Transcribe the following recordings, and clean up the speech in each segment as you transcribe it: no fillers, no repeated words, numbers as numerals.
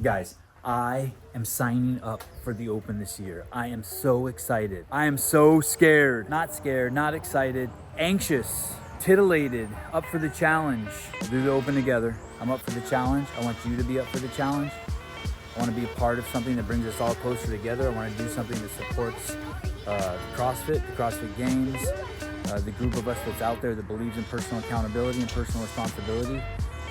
Guys, I am signing up for the Open this year. I am so excited. I am so scared, not excited, anxious, titillated, up for the challenge. We'll do the Open together. I'm up for the challenge. I want you to be up for the challenge. I want to be a part of something that brings us all closer together. I want to do something that supports CrossFit, the CrossFit Games, the group of us that's out there that believes in personal accountability and personal responsibility.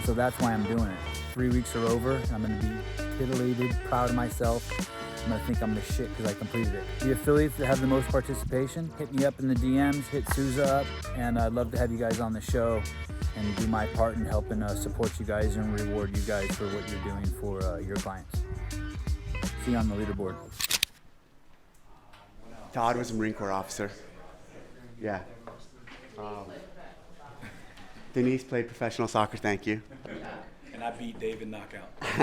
So that's why I'm doing it. 3 weeks are over. I'm going to be titillated, proud of myself. I'm going to think I'm the shit because I completed it. The affiliates that have the most participation, hit me up in the DMs, hit Souza up, and I'd love to have you guys on the show and do my part in helping support you guys and reward you guys for what you're doing for your clients. See you on the leaderboard. Todd was a Marine Corps officer. Yeah. Denise played professional soccer, thank you. And I beat David knockout. What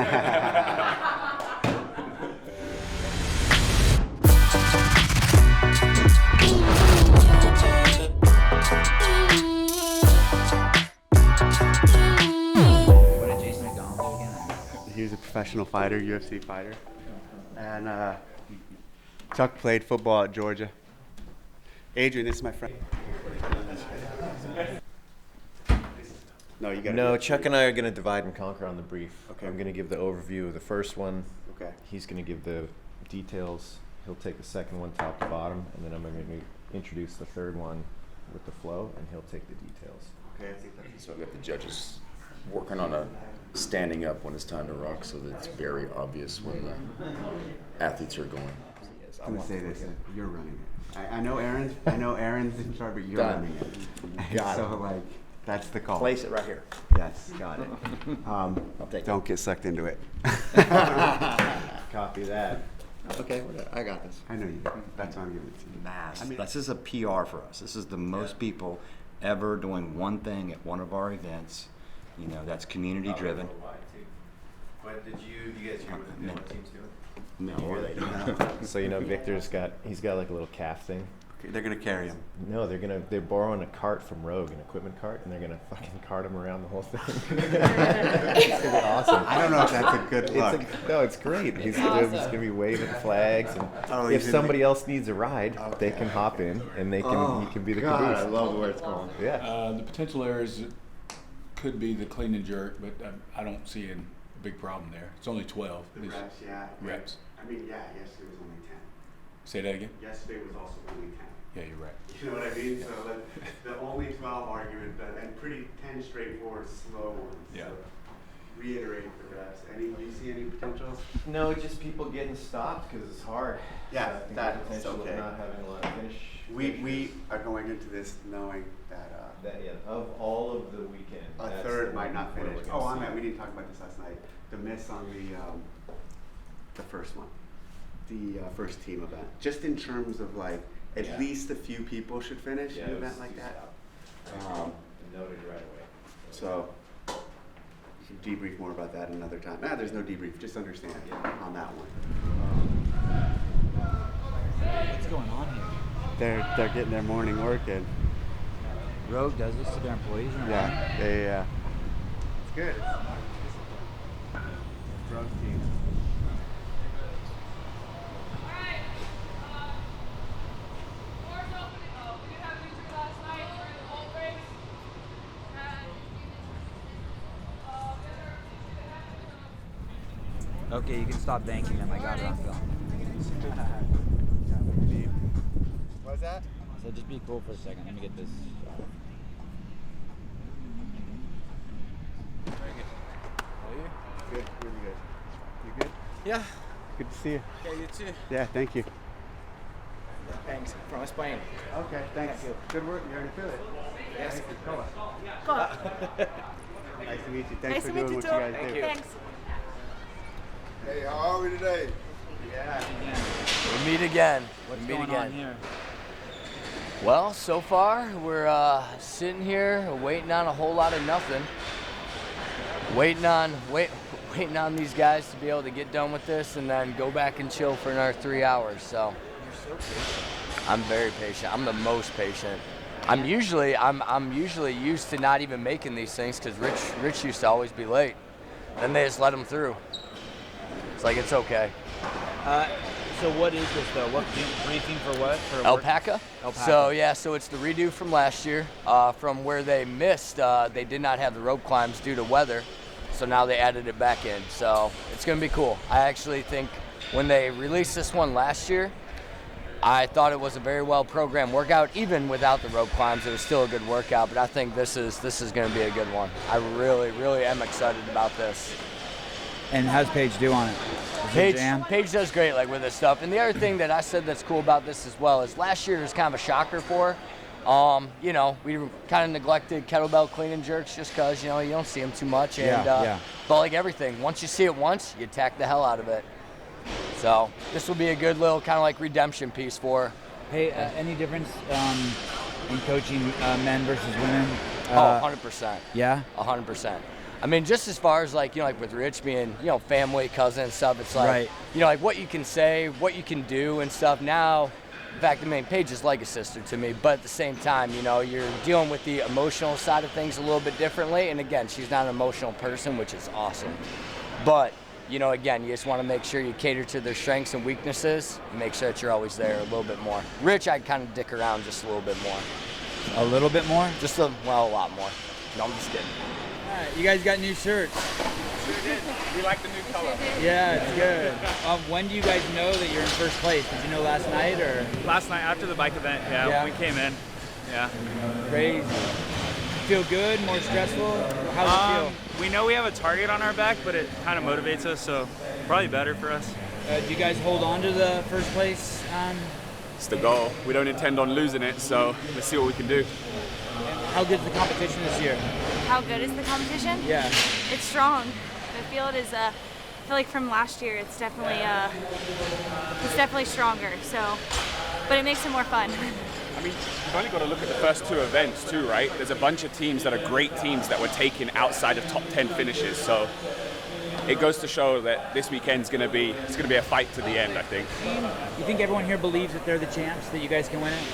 did Jayson McDonald do again? He was a professional fighter, UFC fighter. And Chuck played football at Georgia. Adrian, this is my friend. No, you got. No, Chuck and I are going to divide and conquer on the brief. Okay. I'm going to give the overview of the first one. Okay. He's going to give the details. He'll take the second one top to bottom, and then I'm going to introduce the third one with the flow, and he'll take the details. Okay, I think that's. So we got the judges working on standing up when it's time to rock, so that it's very obvious when the athletes are going. I'm gonna say this: you're running it. I know Aaron's in charge, but you're Done. running it. Got so like, that's the call. Place it right here. Yes, got it. I'll take Don't get sucked into it. Copy that. Okay, I got this. I know you do. That's why I'm giving it to you. Mass. I mean, This is a PR for us. This is the most people ever doing one thing at one of our events. You know, that's community driven. But did you guys hear what the other team's doing? no, they don't. So you know, he's got like a little calf thing. Okay, they're gonna carry him. No, they're borrowing a cart from Rogue, an equipment cart, and they're gonna fucking cart him around the whole thing. It's gonna be awesome. I don't know if that's a good look. No, it's great. He's gonna be waving flags, and if somebody else needs a ride, they can hop in, and he can be the caboose. I love where it's going. Yeah. The potential areas could be the clean and jerk, but I don't see a big problem there. It's only 12. The reps, yeah. Reps. I mean, yeah, yesterday was only 10. Say that again? Yesterday was also only 10. Yeah, you're right. You know what I mean? So the only 12 argument, and pretty 10 straightforward, slow ones. Yeah. So reiterate the reps. Do you see any potential? No, just people getting stopped because it's hard. Yeah, I think that's the potential okay. of not having a lot of finish. We are going into this knowing that Of all of the weekend, a that's third the might one not we're finish. looking Oh, to on see. that, we didn't talk about this last night. The miss on the first one, the first team event. Just in terms of like, at least a few people should finish an event like that. Noted right away. So, we should debrief more about that another time. There's no debrief, just understand on that one. What's going on here? They're getting their morning work in. Rogue does this to their employees? Or Yeah. It's good. Drug team. Okay, you can stop thanking them. I got it on film. What's that? So just be cool for a second. Let me get this. Good, really good. You good? Yeah. Good to see you. Yeah, you too. Yeah, thank you. Thanks. From Spain. Okay, thanks. Good work. You're in Philly. Yes. Nice to meet you. Thanks Nice for to meet doing you what too. you guys do. Thanks. Hey, how are we today? Yeah. We meet again. What's we meet going again. on here? Well, so far we're sitting here waiting on a whole lot of nothing. Waiting on these guys to be able to get done with this and then go back and chill for another 3 hours. So You're so patient. I'm very patient. I'm the most patient. I'm usually used to not even making these things because Rich used to always be late. Then they just let him through. It's like, it's okay. So what is this though? What briefing for what? For Alpaca. Alpaca. So yeah, so it's the redo from last year, from where they missed. They did not have the rope climbs due to weather, so now they added it back in. So it's gonna be cool. I actually think when they released this one last year, I thought it was a very well programmed workout. Even without the rope climbs, it was still a good workout. But I think this is gonna be a good one. I really, really am excited about this. And how's Paige do on it? Is it jam? Paige does great like with this stuff. And the other thing that I said that's cool about this as well is last year was kind of a shocker for her. You know, we kind of neglected kettlebell clean and jerks just because, you know, you don't see them too much. And, but like everything, once you see it once, you attack the hell out of it. So this will be a good little kind of like redemption piece for her. Hey, any difference in coaching men versus women? 100%. Yeah? 100%. I mean, just as far as like, you know, like with Rich being, you know, family, cousin and stuff, it's like, right. You know, like what you can say, what you can do and stuff. Now, in fact, I mean, Paige is like a sister to me, but at the same time, you know, you're dealing with the emotional side of things a little bit differently. And again, she's not an emotional person, which is awesome. But, you know, again, you just want to make sure you cater to their strengths and weaknesses and make sure that you're always there a little bit more. Rich, I'd kind of dick around just a little bit more. A little bit more? Just a lot more. No, I'm just kidding. All right, you guys got new shirts. Sure did. We like the new color. Yeah, it's good. When do you guys know that you're in first place? Did you know last night or? Last night after the bike event, yeah. We came in. Yeah. Crazy. Feel good, more stressful? How's it feel? We know we have a target on our back, but it kind of motivates us, so probably better for us. Do you guys hold on to the first place? It's the goal. We don't intend on losing it, so let's see what we can do. How good is the competition this year? How good is the competition? Yeah. It's strong. The field is, I feel like from last year, it's definitely stronger. So, but it makes it more fun. I mean, you've only got to look at the first two events too, right? There's a bunch of teams that are great teams that were taken outside of top 10 finishes. So it goes to show that this weekend's going to be a fight to the end, I think. You think everyone here believes that they're the champs, that you guys can win it?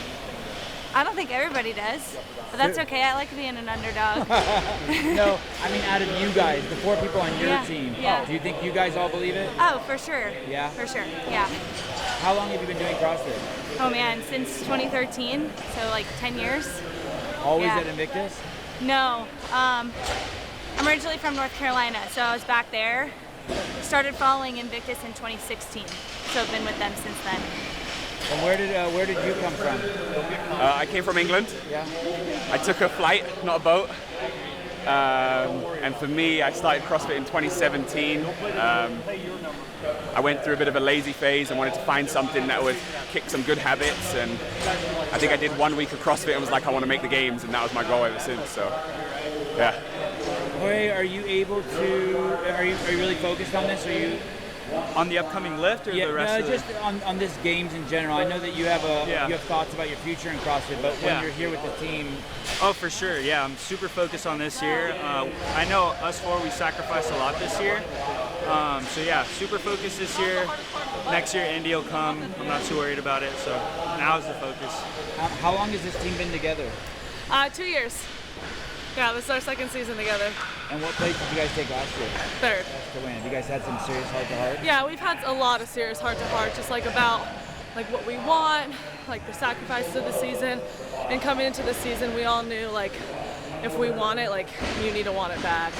I don't think everybody does, but that's okay. I like being an underdog. No, I mean out of you guys, the 4 people on your team. Yeah. Do you think you guys all believe it? Oh, for sure. Yeah? For sure, yeah. How long have you been doing CrossFit? Oh man, since 2013, so like 10 years. Always Yeah. at Invictus? No, I'm originally from North Carolina, so I was back there. Started following Invictus in 2016, so I've been with them since then. And where did you come from? I came from England. Yeah. I took a flight, not a boat. And for me, I started CrossFit in 2017. I went through a bit of a lazy phase and wanted to find something that would kick some good habits. And I think I did 1 week of CrossFit and was like, I want to make the games, and that was my goal ever since. So, yeah. Jorge, are you able to? Are you really focused on this? Are you? On the upcoming lift or the rest of just on this games in general. I know that you have you have thoughts about your future in CrossFit, but when you're here with the team. Oh, for sure. Yeah, I'm super focused on this year. I know us 4, we sacrificed a lot this year. So yeah, super focused this year. Next year, Indy will come. I'm not too worried about it. So now is the focus. How long has this team been together? 2 years. Yeah, this is our second season together. And what place did you guys take last year? Third. To win. Have you guys had some serious heart-to-heart? Yeah, we've had a lot of serious heart-to-heart, just like about like what we want, like the sacrifices of the season. And coming into the season, we all knew like if we want it, like you need to want it back,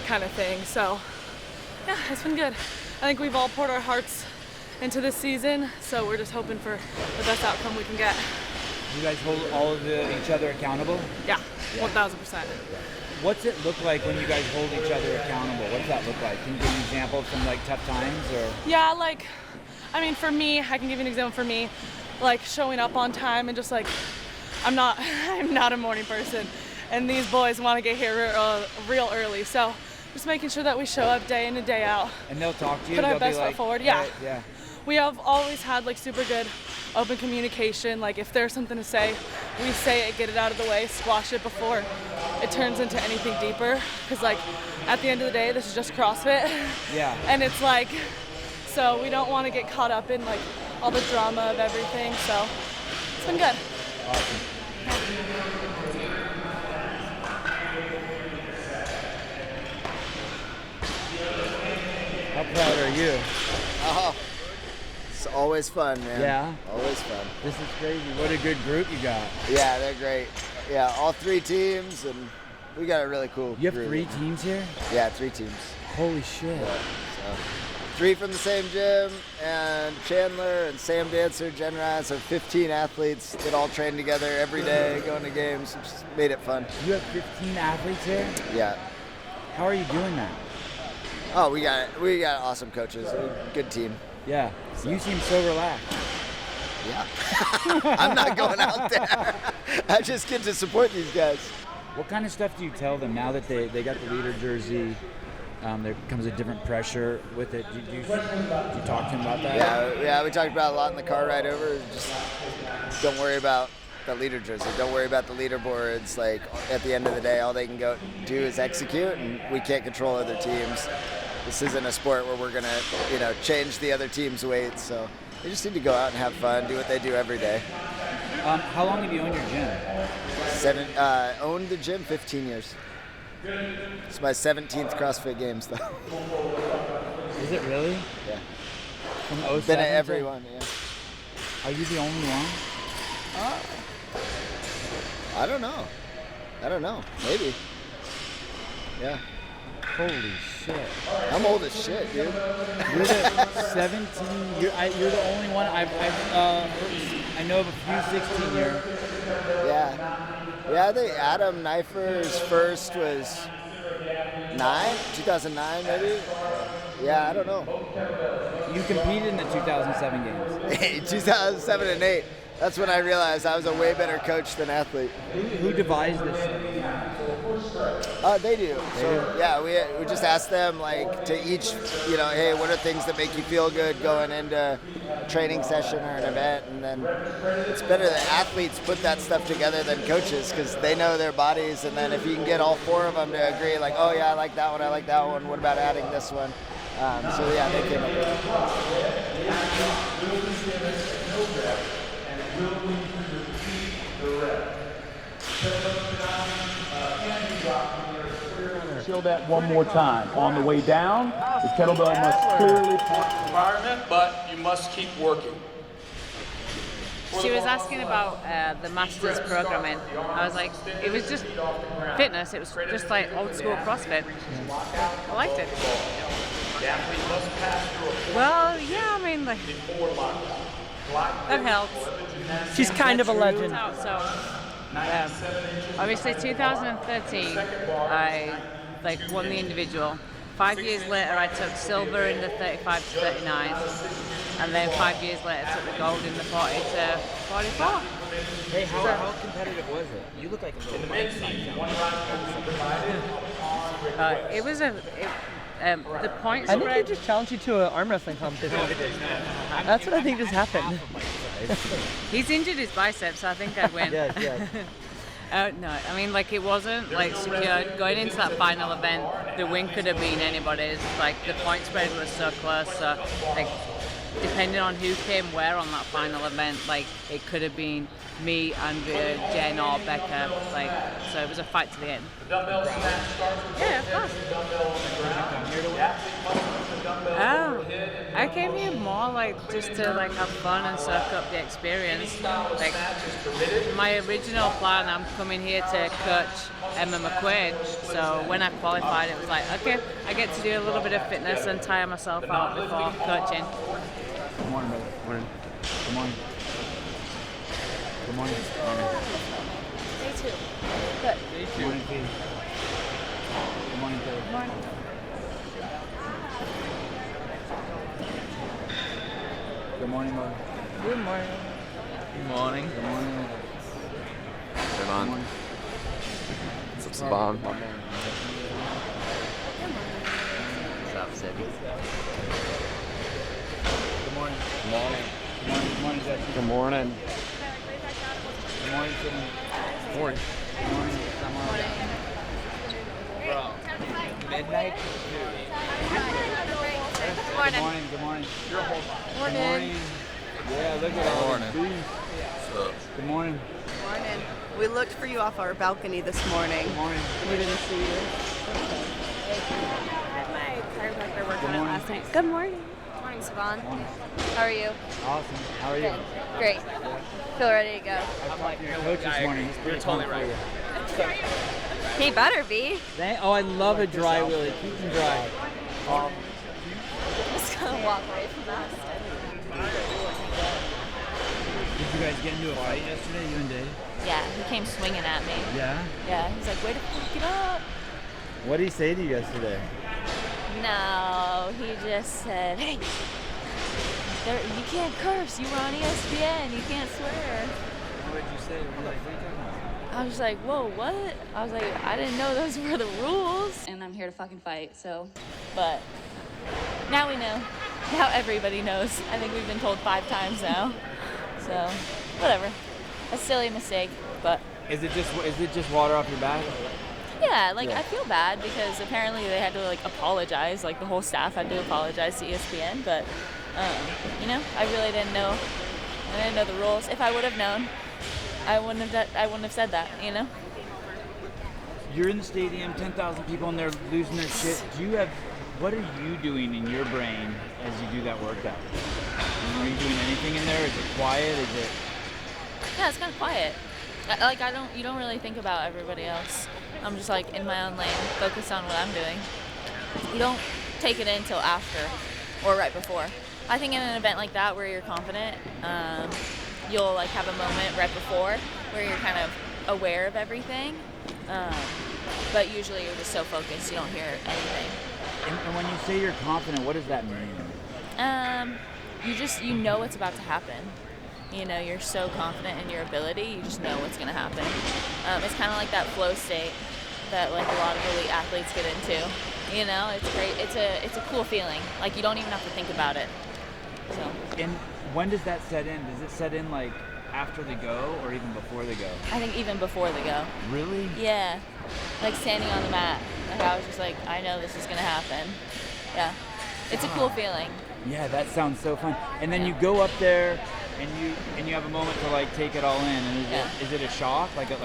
kind of thing. So yeah, it's been good. I think we've all poured our hearts into this season, so we're just hoping for the best outcome we can get. You guys hold all of each other accountable? Yeah, 1,000%. What's it look like when you guys hold each other accountable? What does that look like? Can you give an example of some like tough times or? Yeah, like, I mean, for me, I can give you an example for me, like showing up on time and just like, I'm not a morning person, and these boys want to get here real early, so just making sure that we show up day in and day out. And they'll talk to you. Put our they'll best be like, foot forward. Yeah. Right, yeah. We have always had like super good open communication. Like if there's something to say, we say it, get it out of the way, squash it before it turns into anything deeper. Because like at the end of the day, this is just CrossFit. Yeah. And it's like, so we don't want to get caught up in like all the drama of everything. So it's been good. Awesome. How proud are you? Oh, it's always fun, man. Yeah? Always fun. This is crazy. What a good group you got. Yeah, they're great. Yeah, all 3 teams, and we got a really cool You have group. 3 teams here? Yeah, 3 teams. Holy shit. Yeah, so 3 from the same gym, and Chandler and Sam Dancer, Jen Ryan, so 15 athletes that all train together every day, going to games. It just made it fun. You have 15 athletes here? Yeah. How are you doing that? Oh, we got awesome coaches, a good team. Yeah. You seem so relaxed. Yeah. I'm not going out there. I just get to support these guys. What kind of stuff do you tell them now that they got the leader jersey? There comes a different pressure with it. Do you talk to them about that? Yeah, we talked about it a lot in the car ride over. Just don't worry about the leader jersey. Don't worry about the leaderboards. Like, at the end of the day, all they can go do is execute, and we can't control other teams. This isn't a sport where we're gonna, change the other team's weights. So they just need to go out and have fun, do what they do every day. How long have you owned your gym? Owned the gym 15 years. It's my 17th CrossFit Games, though. Is it really? Yeah. From 07 Been at every one, yeah. Are you the only one? I don't know. Maybe. Yeah. Holy shit. I'm old as shit, dude. You're the 17. You're the only one. I know of a few 16 year. Yeah. Yeah, I think Adam Knifer's first was 2009 maybe? Yeah, I don't know. You competed in the 2007 games. 2007 and 8. That's when I realized I was a way better coach than athlete. Who devised this? They do. So yeah, we just asked them to each, hey, what are things that make you feel good going into a training session or an event, and then it's better that athletes put that stuff together than coaches because they know their bodies, and then if you can get all 4 of them to agree, oh yeah, I like that one, what about adding this one? So yeah, they came up with it. Show that one more time. On the way down, the kettlebell must clearly point the environment, but you must keep working. She was asking about the master's programming. I was like, it was just fitness. It was just like old school CrossFit. I liked it. Well, yeah, I mean, that helps. She's kind of a legend. So, obviously, 2013, I won the individual. 5 years later, I took silver in the 35 to 39, and then 5 years later, I took the gold in the 40 to 44. Hey, how competitive was it? You look like a little bite size. It was the points. I think they just challenged you to an arm wrestling competition. That's what I think just happened. He's injured his biceps, so I think I'd win. Yes. No, I mean, it wasn't secured. Going into that final event, the win could have been anybody's. The point spread was so close. So, depending on who came where on that final event, it could have been me, Andrea, Jen, or Becca. So it was a fight to the end. Yeah, of course. Oh, I came here more just to have fun and soak up the experience. My original plan, I'm coming here to coach Emma McQuaid. So when I qualified, it was okay, I get to do a little bit of fitness and tire myself out before coaching. Good morning, brother. Morning. Good morning. Good morning. Day 2. Good. Day 2. Good morning, Paige. Good morning, Taylor. Good morning. Good morning, Mother. Good morning. Good morning. Good morning. Sevan. What's up, Sevan? What's up, Sevi? Good morning. Good morning. Good morning, Jayson. Good morning. Good morning, Simmonds. Good morning. Good morning, Mariah. Bro, midnight. Good morning. Good morning. Good morning. You're a whole Morning. Good morning. Yeah, look at all morning. these bees. What's up? Good morning. Morning. We looked for you off our balcony this morning. Good morning. We didn't see you. I have my carb contractor worked on it last night. Good morning. Good morning, Sevan. How are you? Awesome. How are you? Good. Great. Feel ready to go. I talked to your coach this morning. He's pretty totally pumped for right. you. He better be. Oh, I love a dry wheelie. Keep them dry. I'm just gonna walk away from that. Did you guys get into a fight yesterday, you and Dave? Yeah, he came swinging at me. Yeah? Yeah, he's like, way to fuck it up. What did he say to you yesterday? No, he just said, hey, you can't curse. You were on ESPN. You can't swear. What did you say? What are you talking about? I was like, whoa, what? I was like, I didn't know those were the rules. And I'm here to fucking fight, so. But now we know. Now everybody knows. I think we've been told 5 times now. So, whatever. A silly mistake, but. Is it just water off your back? Yeah, like I feel bad because apparently they had to like apologize, like the whole staff had to apologize to ESPN, but you know, I really didn't know. I didn't know the rules. If I would have known, I wouldn't have said that, you know? You're in the stadium, 10,000 people in there losing their shit. What are you doing in your brain as you do that workout? Are you doing anything in there? Is it quiet? Yeah, it's kind of quiet. Like you don't really think about everybody else. I'm just like in my own lane, focused on what I'm doing. You don't take it in until after or right before. I think in an event like that where you're confident, you'll like have a moment right before where you're kind of aware of everything. But usually you're just so focused you don't hear anything. And when you say you're confident, what does that mean? You know what's about to happen. You know, you're so confident in your ability, you just know what's going to happen. It's kind of like that flow state that like a lot of elite athletes get into. You know, it's great. It's a cool feeling. Like you don't even have to think about it. So. And when does that set in? Does it set in like after the go or even before the go? I think even before the go. Really? Yeah. Like standing on the mat. Like I was just like, I know this is going to happen. Yeah. It's a cool feeling. Yeah, that sounds so fun. And then you go up there and you have a moment to like take it all in. And is it a shock, like a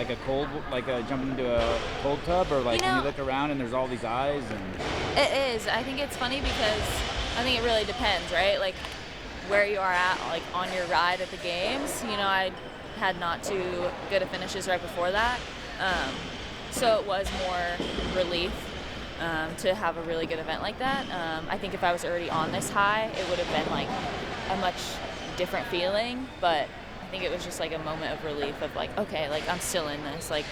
jumping into a cold tub, or like when you look around and there's all these eyes? And it is. I think it's funny because I think it really depends, right? Like where you are at, like on your ride at the games. You know, I had not too good of finishes right before that, so it was more relief. To have a really good event like that. I think if I was already on this high, it would have been like a much different feeling, but I think it was just like a moment of relief of like, okay, like I'm still in this, like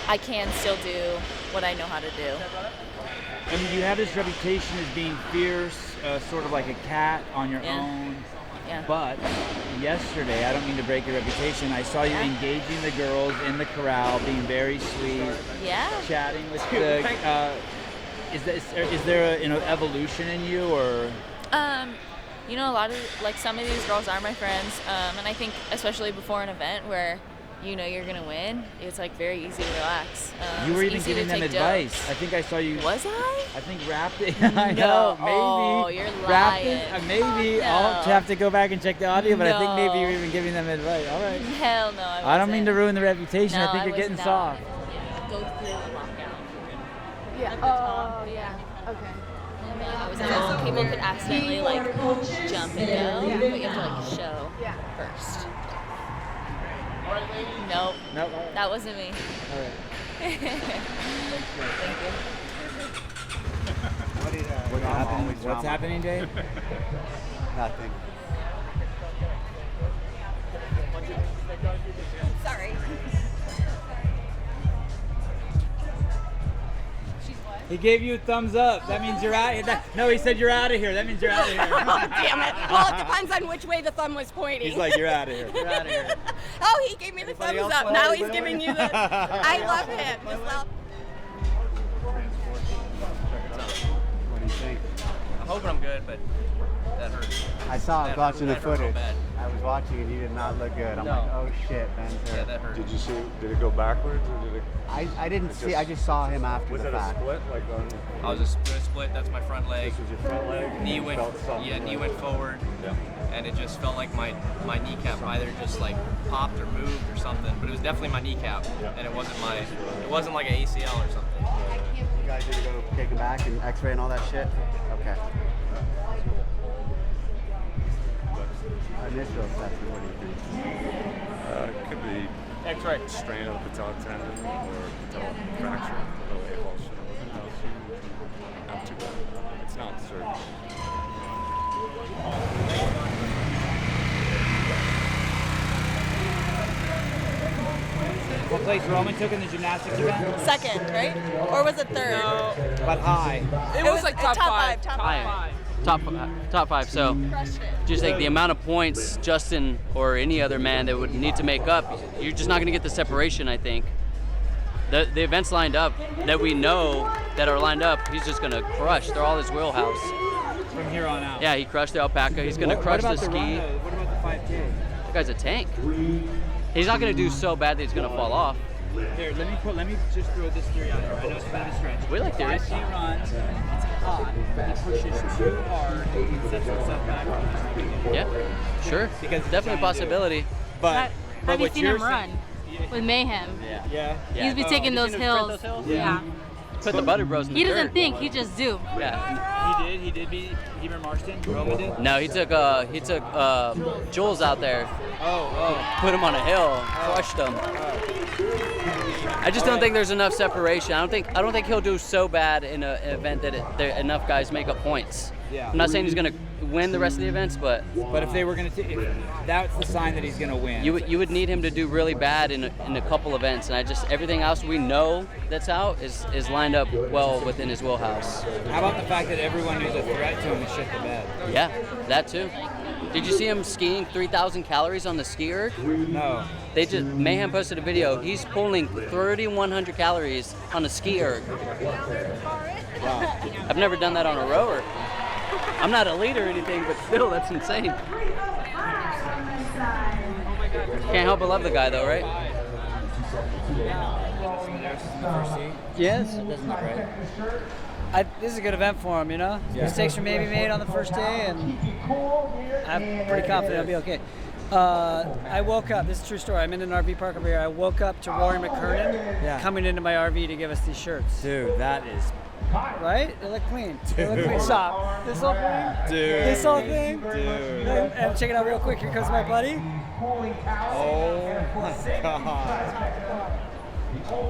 I can still do what I know how to do. I mean, you have this reputation as being fierce, sort of like a cat on your own. Yeah. But yesterday, I don't mean to break your reputation, I saw you engaging the girls in the corral, being very sweet. Yeah. Chatting with the. Is there an evolution in you, or? You know, a lot of like some of these girls are my friends, and I think especially before an event where you know you're gonna win, it's like very easy to relax. You were even giving them advice. I think I saw you. Was I? I think wrapped it. I know, maybe. Oh, you're lying. Maybe. No. I'll have to go back and check the audio, but I think maybe you were even giving them advice. All right. Hell no, I don't mean to ruin the reputation. No, I think you're getting soft. Go through the lockout. Yeah. Oh, yeah. Okay. So people could accidentally like jump and go, but you have to like show first. Nope. That wasn't me. All right. Thank you. What's happening, Dave? Nothing. Sorry. He gave you a thumbs up. That means you're out. No, he said you're out of here. That means you're out of here. Oh, damn it. Well, it depends on which way the thumb was pointing. He's like, you're out of here. You're out of here. Oh, he gave me the thumbs up. Now he's giving you the... I love him. Just love... What do you think? I'm hoping I'm good, but that hurts. I saw him watching the footage. I was watching and he did not look good. I'm like, oh shit, Ben's hurt. Yeah, that hurt. Did you see? Did it go backwards or did it? I didn't see. I just saw him after the fact. Was it a split? Like on? I was just doing a split. That's my front leg. This was your front leg. Knee went. Yeah, knee went forward. Yeah. And it just felt like my kneecap either just like popped or moved or something. But it was definitely my kneecap, and it wasn't like an ACL or something. You guys gonna go take him back and X-ray and all that shit? Okay. Initial assessment. What do you think? It could be X-ray. strain of the patellar tendon or patellar fracture. No avulsion. Not too bad. It's not surgery. What place Roman took in the gymnastics event? Second, right? Or was it third? No. But high. It was like top five. Top five. Top five. So just like the amount of points Justin or any other man that would need to make up, you're just not going to get the separation, I think. The events lined up that we know that are lined up, he's just going to crush. They're all his wheelhouse. From here on out. Yeah, he crushed the Alpaca. He's going to crush the ski. What about the 5K? That guy's a tank. He's not going to do so bad that he's going to fall off. Here, let me just throw this theory out there. I know it's a bit of a stretch. We like theories. 5K runs, it's hot, he pushes too hard, he sets himself back. Yeah, sure. Because definitely a possibility. But Have you what seen you're him run with Mayhem? Yeah. He's been taking those hills. Yeah. Put the Butter Bros in the He doesn't dirt. think, he just do. Yeah. He did beat Heber Marston. Roman did. No, he took Jules out there. Put him on a hill, crushed him. I just don't think there's enough separation. I don't think he'll do so bad in an event that enough guys make up points. Yeah. I'm not saying he's going to win the rest of the events, but if they were going to, that's the sign that he's going to win. You would need him to do really bad in a couple events, and everything else we know that's out is lined up well within his wheelhouse. How about the fact that everyone who's a threat to him is shit the bed? Yeah, that too. Did you see him skiing 3,000 calories on the ski erg? No. Mayhem posted a video. He's pulling 3,100 calories on a ski erg. Wow. I've never done that on a rower. I'm not a leader or anything, but still, that's insane. Can't help but love the guy, though, right? Yes. That doesn't look right. This is a good event for him, you know? Mistakes were maybe made on the first day, and I'm pretty confident I'll be okay. I woke up, this is a true story, I'm in an RV park over here. I woke up to Rory McKernan coming into my RV to give us these shirts. Dude, that is... Right? They look clean. They look clean. Stop. This whole thing? Dude. This whole thing? Dude. And check it out real quick. Here comes my buddy. Oh my God.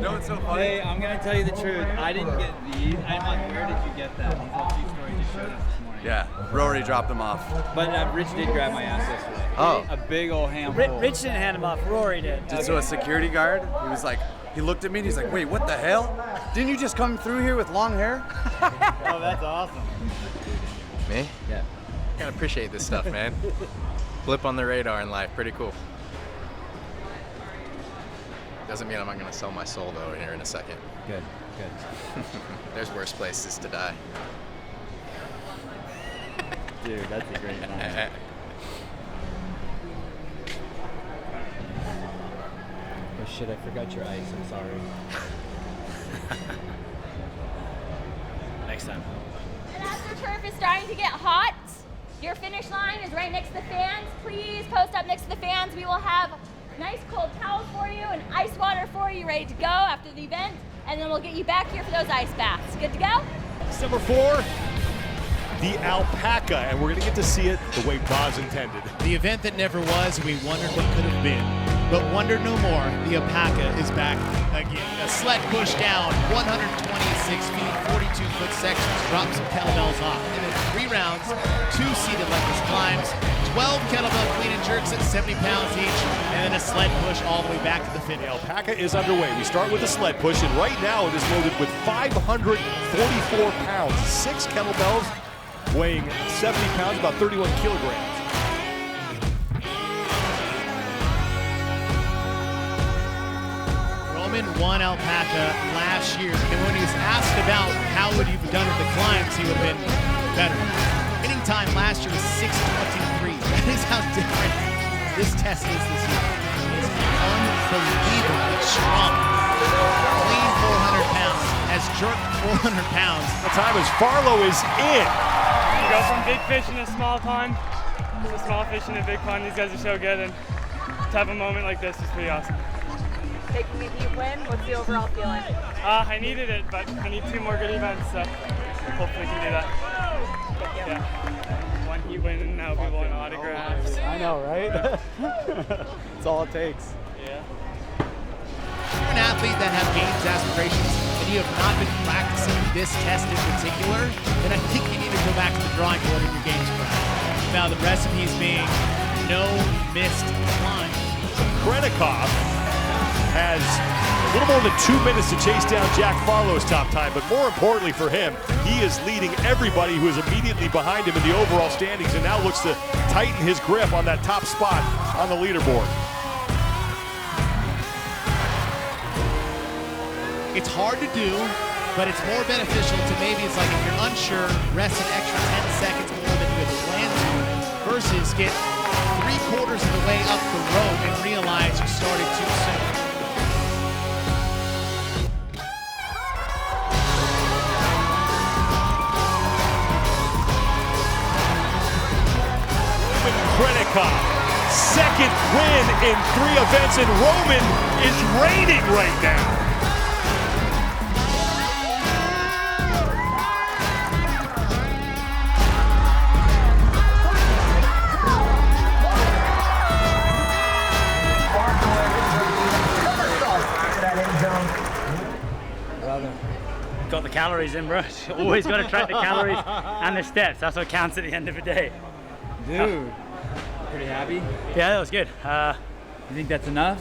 No, it's so funny. Hey, I'm gonna tell you the truth. I didn't get these. I'm like, where did you get that? These all two stories just showed us this morning. Yeah, Rory dropped them off. But Rich did grab my ass yesterday. Oh. A big old handful. Rich didn't hand him off. Rory did. So a security guard, he was like, he looked at me and he's like, wait, what the hell? Didn't you just come through here with long hair? Oh, that's awesome. Me? Yeah. Kind of appreciate this stuff, man. Blip on the radar in life, pretty cool. Doesn't mean I'm not gonna sell my soul though here in a second. Good. There's worse places to die. Dude, that's a great line. Oh shit, I forgot your ice, I'm sorry. Next time. And as the turf is starting to get hot, your finish line is right next to the fans. Please post up next to the fans. We will have nice cold towels for you and ice water for you ready to go after the event. And then we'll get you back here for those ice baths. Good to go? Number 4, the Alpaca, and we're going to get to see it the way Boz intended. The event that never was, we wondered what could have been. But wonder no more, the Alpaca is back again. A sled push down, 126 feet, 42-foot sections, drop some kettlebells off. And then 3 rounds, 2 seated legless climbs, 12 kettlebell clean and jerks at 70 pounds each, and then a sled push all the way back to the finish. The Alpaca is underway. We start with the sled push, and right now it is loaded with 544 pounds, 6 kettlebells, weighing 70 pounds, about 31 kilograms. Roman won Alpaca last year, and when he was asked about how would you have done with the climbs, he would have been better. Winning time last year was 6:23. That is how different this test is this year. It's unbelievably strong. Clean 400 pounds, has jerked 400 pounds. The time as Farlow is in. You go from big fish in a small pond to small fish in a big pond. These guys are so good, and to have a moment like this is pretty awesome. taking a heat win. What's the overall feeling? I needed it, but I need 2 more good events, so hopefully we can do that. Yeah. 1 heat win and now people want autographs. I know, right? That's all it takes. Yeah. You're an athlete that have games aspirations and you have not been practicing this test in particular, then I think you need to go back to the drawing board in your games prep. Now the recipes being no missed climb. Krenikov has a little more than 2 minutes to chase down Jack Farlow's top time, but more importantly for him, he is leading everybody who is immediately behind him in the overall standings and now looks to tighten his grip on that top spot on the leaderboard. It's hard to do, but it's more beneficial to maybe it's like if you're unsure, rest an extra 10 seconds more than you had planned to, versus get 3/4 of the way up the road and realize you started too soon. Krenikov, second win in 3 events, and Roman is reigning right now. Got the calories in, bro. Always got to track the calories and the steps. That's what counts at the end of the day. Dude, pretty happy? Yeah, that was good. You think that's enough?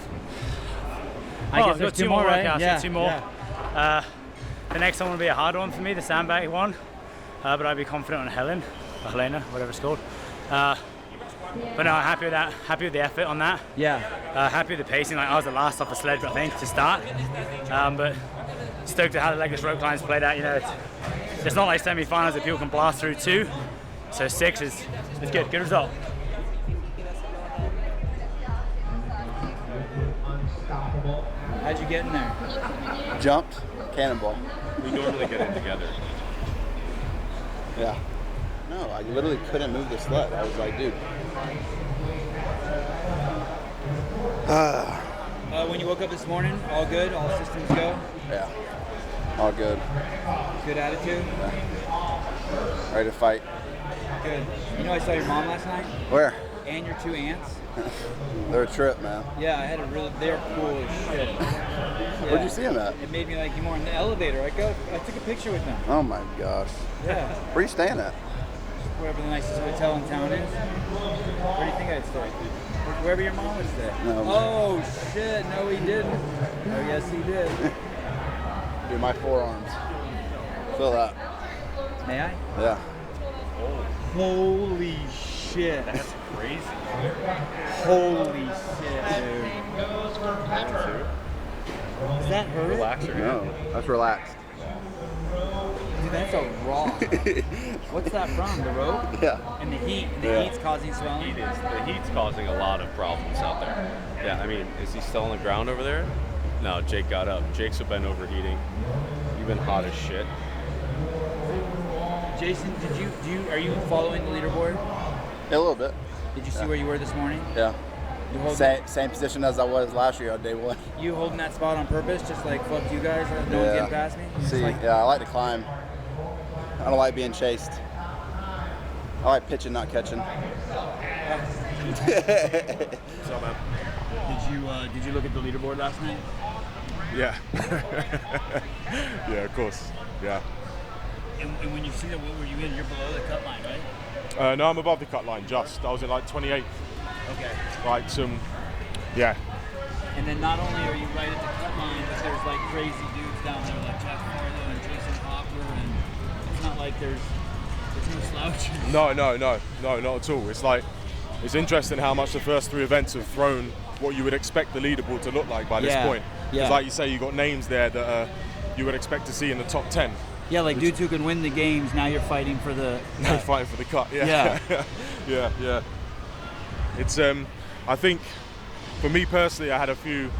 I guess there's 2 more workouts. Yeah, 2 more. Yeah. The next one will be a hard one for me, the sandbag one. But I'd be confident on Helena, whatever it's called. But no, I'm happy with that. Happy with the effort on that. Yeah. Happy with the pacing. Like I was the last off the sled, I think, to start. But stoked at how the legless rope climbs played out. You know, it's not like semi-finals that people can blast through 2. So 6 is good. Good result. How'd you get in there? Jumped, cannonball. We normally get in together. Yeah. No, I literally couldn't move the sled. I was like, dude. When you woke up this morning, all good? All systems go? Yeah. All good. Good attitude? Yeah. Ready to fight. Good. You know, I saw your mom last night? Where? And your 2 aunts. They're a trip, man. Yeah, I had a real. They're cool as shit. Yeah. Where'd you see them at? It made me like you more in the elevator. I took a picture with them. Oh my gosh. Yeah. Where are you staying at? Wherever the nicest hotel in town is. Where do you think I'd stay? Wherever your mom would stay. No. Oh shit! No, he didn't. Oh yes, he did. Dude, my forearms. Feel that. May I? Yeah. Holy shit. That's crazy. Holy shit, dude. Is that her? Relaxer. No, that's relaxed. Dude, that's a rock. What's that from? The rope? Yeah. And the heat. The heat's causing swelling? The heat's causing a lot of problems out there. Yeah, I mean, is he still on the ground over there? No, Jake got up. Jake's been overheating. You've been hot as shit. Jayson, are you following the leaderboard? Yeah, a little bit. Did you see where you were this morning? Yeah. Same position as I was last year on day 1. You holding that spot on purpose, just like fuck you guys, no one's getting past me? See, I like to climb. I don't like being chased. I like pitching, not catching. What's up, man? Did you look at the leaderboard last night? Yeah. Yeah, of course. Yeah. And when you see that, what were you in? You're below the cut line, right? No, I'm above the cut line. Just I was in like 28. Okay. Like some, yeah. And then not only are you right at the cut line, but there's like crazy dudes down there like Jack Farlow and Jayson Hopper, and it's not like there's no slouches. No, not at all. It's like, it's interesting how much the first 3 events have thrown what you would expect the leaderboard to look like by this point. Because like you say, you got names there that you would expect to see in the top 10. Yeah, like dudes who can win the games. Now you're fighting for the. Now you're fighting for the cut. Yeah. Yeah. It's I think for me personally, I had a few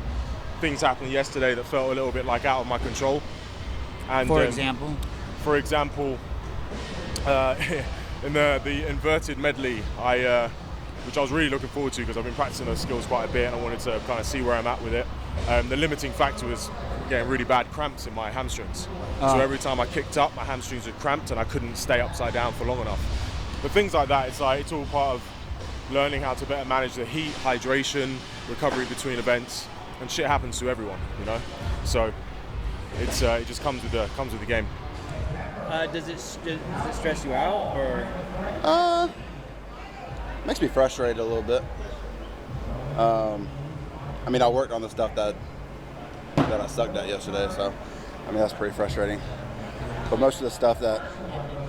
things happen yesterday that felt a little bit like out of my control. And for example, in the inverted medley, which I was really looking forward to because I've been practicing those skills quite a bit and I wanted to kind of see where I'm at with it. the limiting factor was getting really bad cramps in my hamstrings. So every time I kicked up, my hamstrings were cramped and I couldn't stay upside down for long enough. But things like that, it's all part of learning how to better manage the heat, hydration, recovery between events, and shit happens to everyone, you know. So it just comes with the game. Does it stress you out, or? Makes me frustrated a little bit. I mean, I worked on the stuff that I sucked at yesterday, so I mean that's pretty frustrating. But most of the stuff that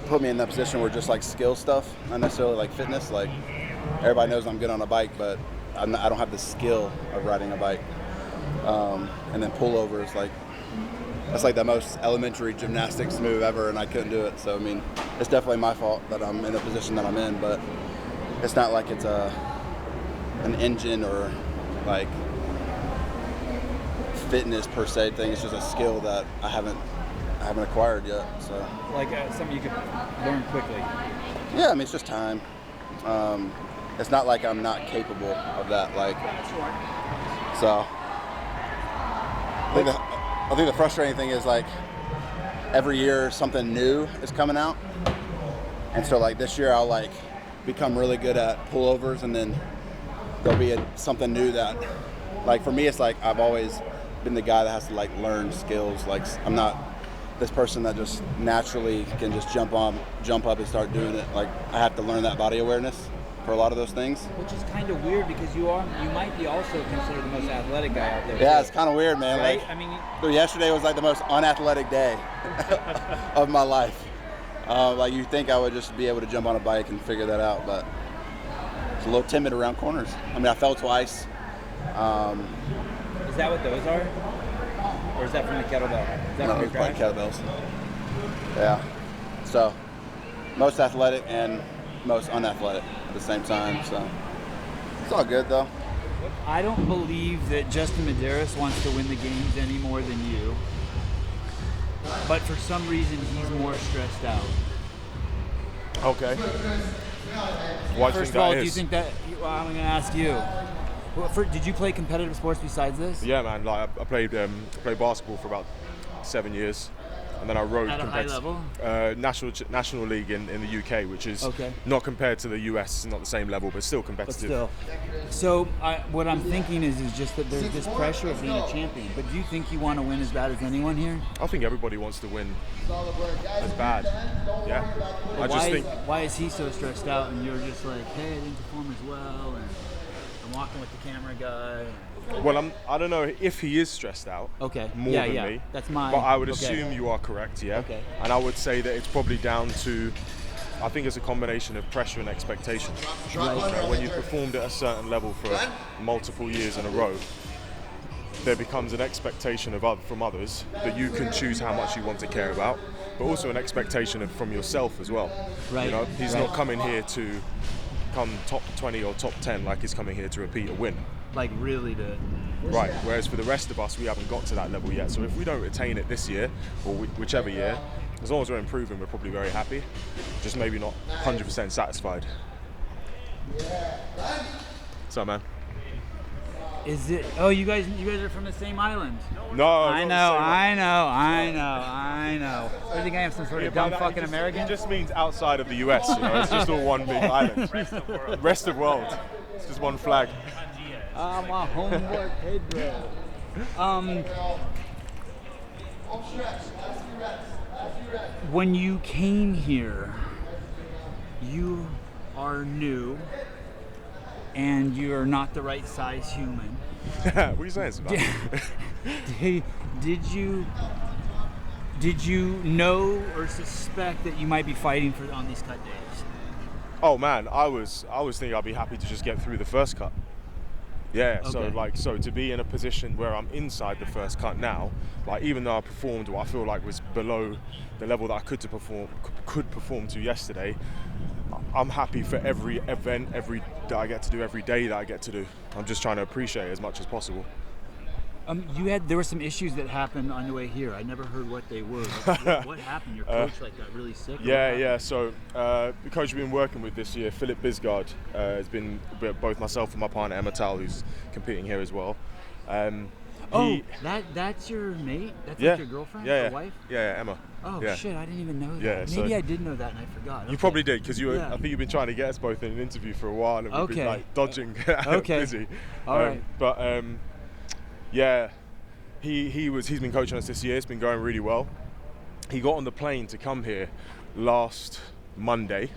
put me in that position were just like skill stuff, not necessarily like fitness. Like everybody knows I'm good on a bike, but I don't have the skill of riding a bike. And then pullovers, like that's like the most elementary gymnastics move ever, and I couldn't do it. So I mean, it's definitely my fault that I'm in the position that I'm in, but it's not like it's an engine or like fitness per se thing. It's just a skill that I haven't acquired yet. So like something you could learn quickly. Yeah, I mean it's just time. It's not like I'm not capable of that. Like so. I think the frustrating thing is like every year something new is coming out, and so like this year I'll like become really good at pullovers, and then there'll be something new that, like for me, it's like I've always been the guy that has to like learn skills. Like I'm not this person that just naturally can just jump up and start doing it. Like I have to learn that body awareness for a lot of those things. Which is kind of weird because you might be also considered the most athletic guy out there. Yeah, too. it's kind of weird, man. Right? Like, I mean, so yesterday was like the most unathletic day of my life. Like you think I would just be able to jump on a bike and figure that out, but it's a little timid around corners. I mean, I fell twice. Is that what those are? Or is that from the kettlebell? Is that No, it's like kettlebells. Yeah. So, most athletic and most unathletic at the same time. So, it's all good though. I don't believe that Justin Medeiros wants to win the games any more than you. But for some reason, he's more stressed out. Okay. Why do you think that is? First of all, do you think that? Well, I'm going to ask you. Did you play competitive sports besides this? Yeah, man. Like I played basketball for about 7 years, and then I rode at a high level. National league in the UK, which is not compared to the US, not the same level, but still competitive. But still. So what I'm thinking is just that there's this pressure of being a champion. But do you think you want to win as bad as anyone here? I think everybody wants to win as bad. Yeah. Why is he so stressed out and you're just like, hey, I didn't perform as well, and I'm walking with the camera guy. Well, I don't know if he is stressed out. Okay. More than me. That's my. But I would assume you are correct. Yeah. Okay. And I would say that it's probably down to, I think it's a combination of pressure and expectation. Right. When you've performed at a certain level for multiple years in a row, there becomes an expectation from others that you can choose how much you want to care about, but also an expectation from yourself as well. Right. You know, he's not coming here to come top 20 or top 10 like he's coming here to repeat a win. Like really to... Right, whereas for the rest of us, we haven't got to that level yet. So if we don't retain it this year, or whichever year, as long as we're improving, we're probably very happy. Just maybe not 100% satisfied. So, man. Is it? Oh, you guys are from the same island. No. I know. I think I am some sort of dumb fucking American. It just means outside of the US. You know, it's just all one big island. Rest of world. It's just one flag. My homeboy Pedro. When you came here, you are new. And you're not the right size human. What are you saying, Sevan? Did you know or suspect that you might be fighting on these cut days? Oh man, I was thinking I'd be happy to just get through the first cut. Yeah, Okay. so to be in a position where I'm inside the first cut now, like even though I performed what I feel like was below the level that I could perform to yesterday, I'm happy for every event, that I get to do, every day that I get to do. I'm just trying to appreciate it as much as possible. There were some issues that happened on the way here. I never heard what they were. What happened? Your coach got really sick? Yeah. So the coach we've been working with this year, Philip Bisgard, has been both myself and my partner Emma Tal, who's competing here as well. That's your mate? That's Yeah. like your girlfriend Yeah, or yeah. wife? Yeah, Emma. Oh Yeah. shit, I didn't even know that. Yeah, Maybe so- I did know that and I forgot. You probably did because Yeah. I think you've been trying to get us both in an interview for a while and we've been like dodging. Okay. Busy. All right. But yeah, he's been coaching us this year. It's been going really well. He got on the plane to come here last Monday,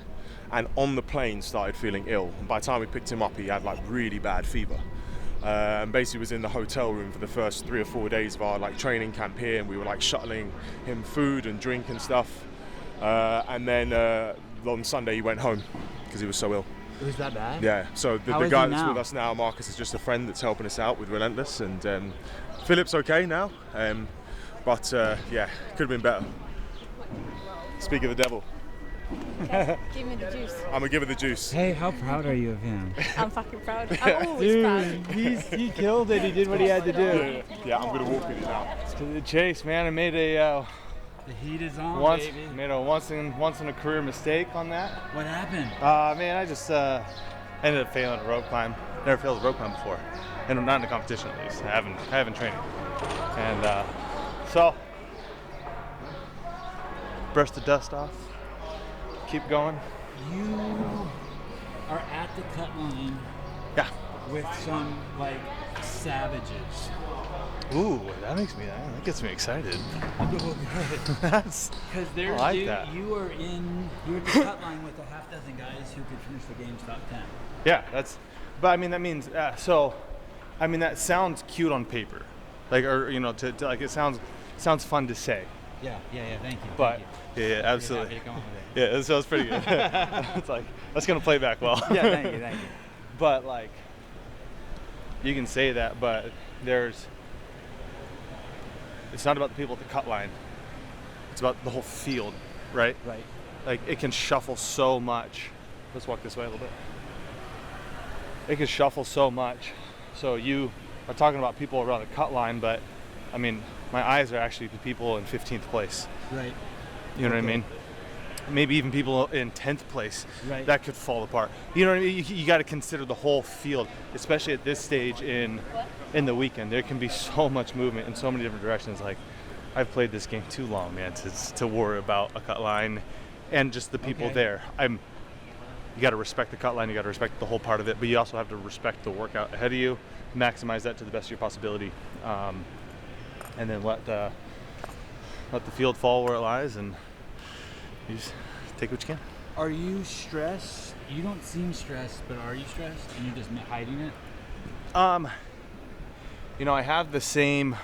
and on the plane started feeling ill. And by the time we picked him up, he had like really bad fever. And basically was in the hotel room for the first 3 or 4 days of our like training camp here, and we were like shuttling him food and drink and stuff. And then on Sunday he went home because he was so ill. It was that bad? Yeah. So How the is guy he that's now? with us now, Marcus, is just a friend that's helping us out with Relentless, and Philip's okay now. But yeah, could have been better. Speak of the devil. Give me the juice. I'm gonna give it the juice. Hey, how proud are you of him? I'm fucking proud. I'm always proud. He killed it. He did what he had to do. Yeah, I'm gonna walk with you now. To the chase, man. I made a The heat is on, baby. made a once in a career mistake on that. What happened? Man, I just ended up failing a rope climb. Never failed a rope climb before, and not in a competition at least. I haven't trained, and so brush the dust off. Keep going. You are at the cut line. Yeah. With some like savages. Ooh, that gets me excited. That's Because there's I like dude, that. you're at the cut line with a half dozen guys who could finish the game's top 10. Yeah, but I mean that means that sounds cute on paper, like, or to like it sounds fun to say. Yeah, thank you. But yeah, absolutely. Happy to come up with it. Yeah, that sounds pretty good. It's like that's gonna play back well. Yeah, thank you. But like, you can say that, but it's not about the people at the cut line. It's about the whole field, right? Right. Like it can shuffle so much. Let's walk this way a little bit. It can shuffle so much. So you are talking about people around the cut line, but I mean, my eyes are actually the people in 15th place. Right. You know what I mean? Maybe even people in 10th place. Right. That could fall apart. You know what I mean? You got to consider the whole field, especially at this stage in the weekend. There can be so much movement in so many different directions. Like, I've played this game too long, man, to worry about a cut line and just the people there. You got to respect the cut line. You got to respect the whole part of it, but you also have to respect the workout ahead of you, maximize that to the best of your possibility, and then let the field fall where it lies, and you just take what you can. Are you stressed? You don't seem stressed, but are you stressed? And you're just hiding it? I have the same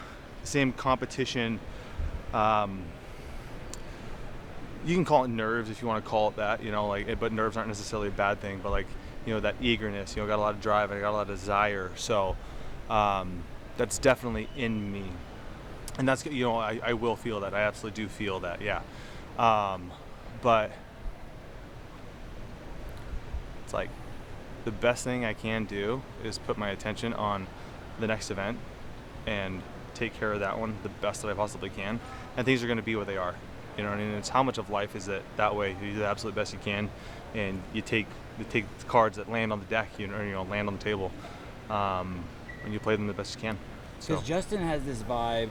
competition. You can call it nerves if you want to call it that, but nerves aren't necessarily a bad thing, but that eagerness, got a lot of drive, I got a lot of desire. So that's definitely in me. And that's, I will feel that. I absolutely do feel that, yeah. But it's like the best thing I can do is put my attention on the next event and take care of that one the best that I possibly can. And things are going to be what they are. You know what I mean? It's how much of life is it that way. You do the absolute best you can, and you take the cards that land on the deck, land on the table, and you play them the best you can. Because Justin has this vibe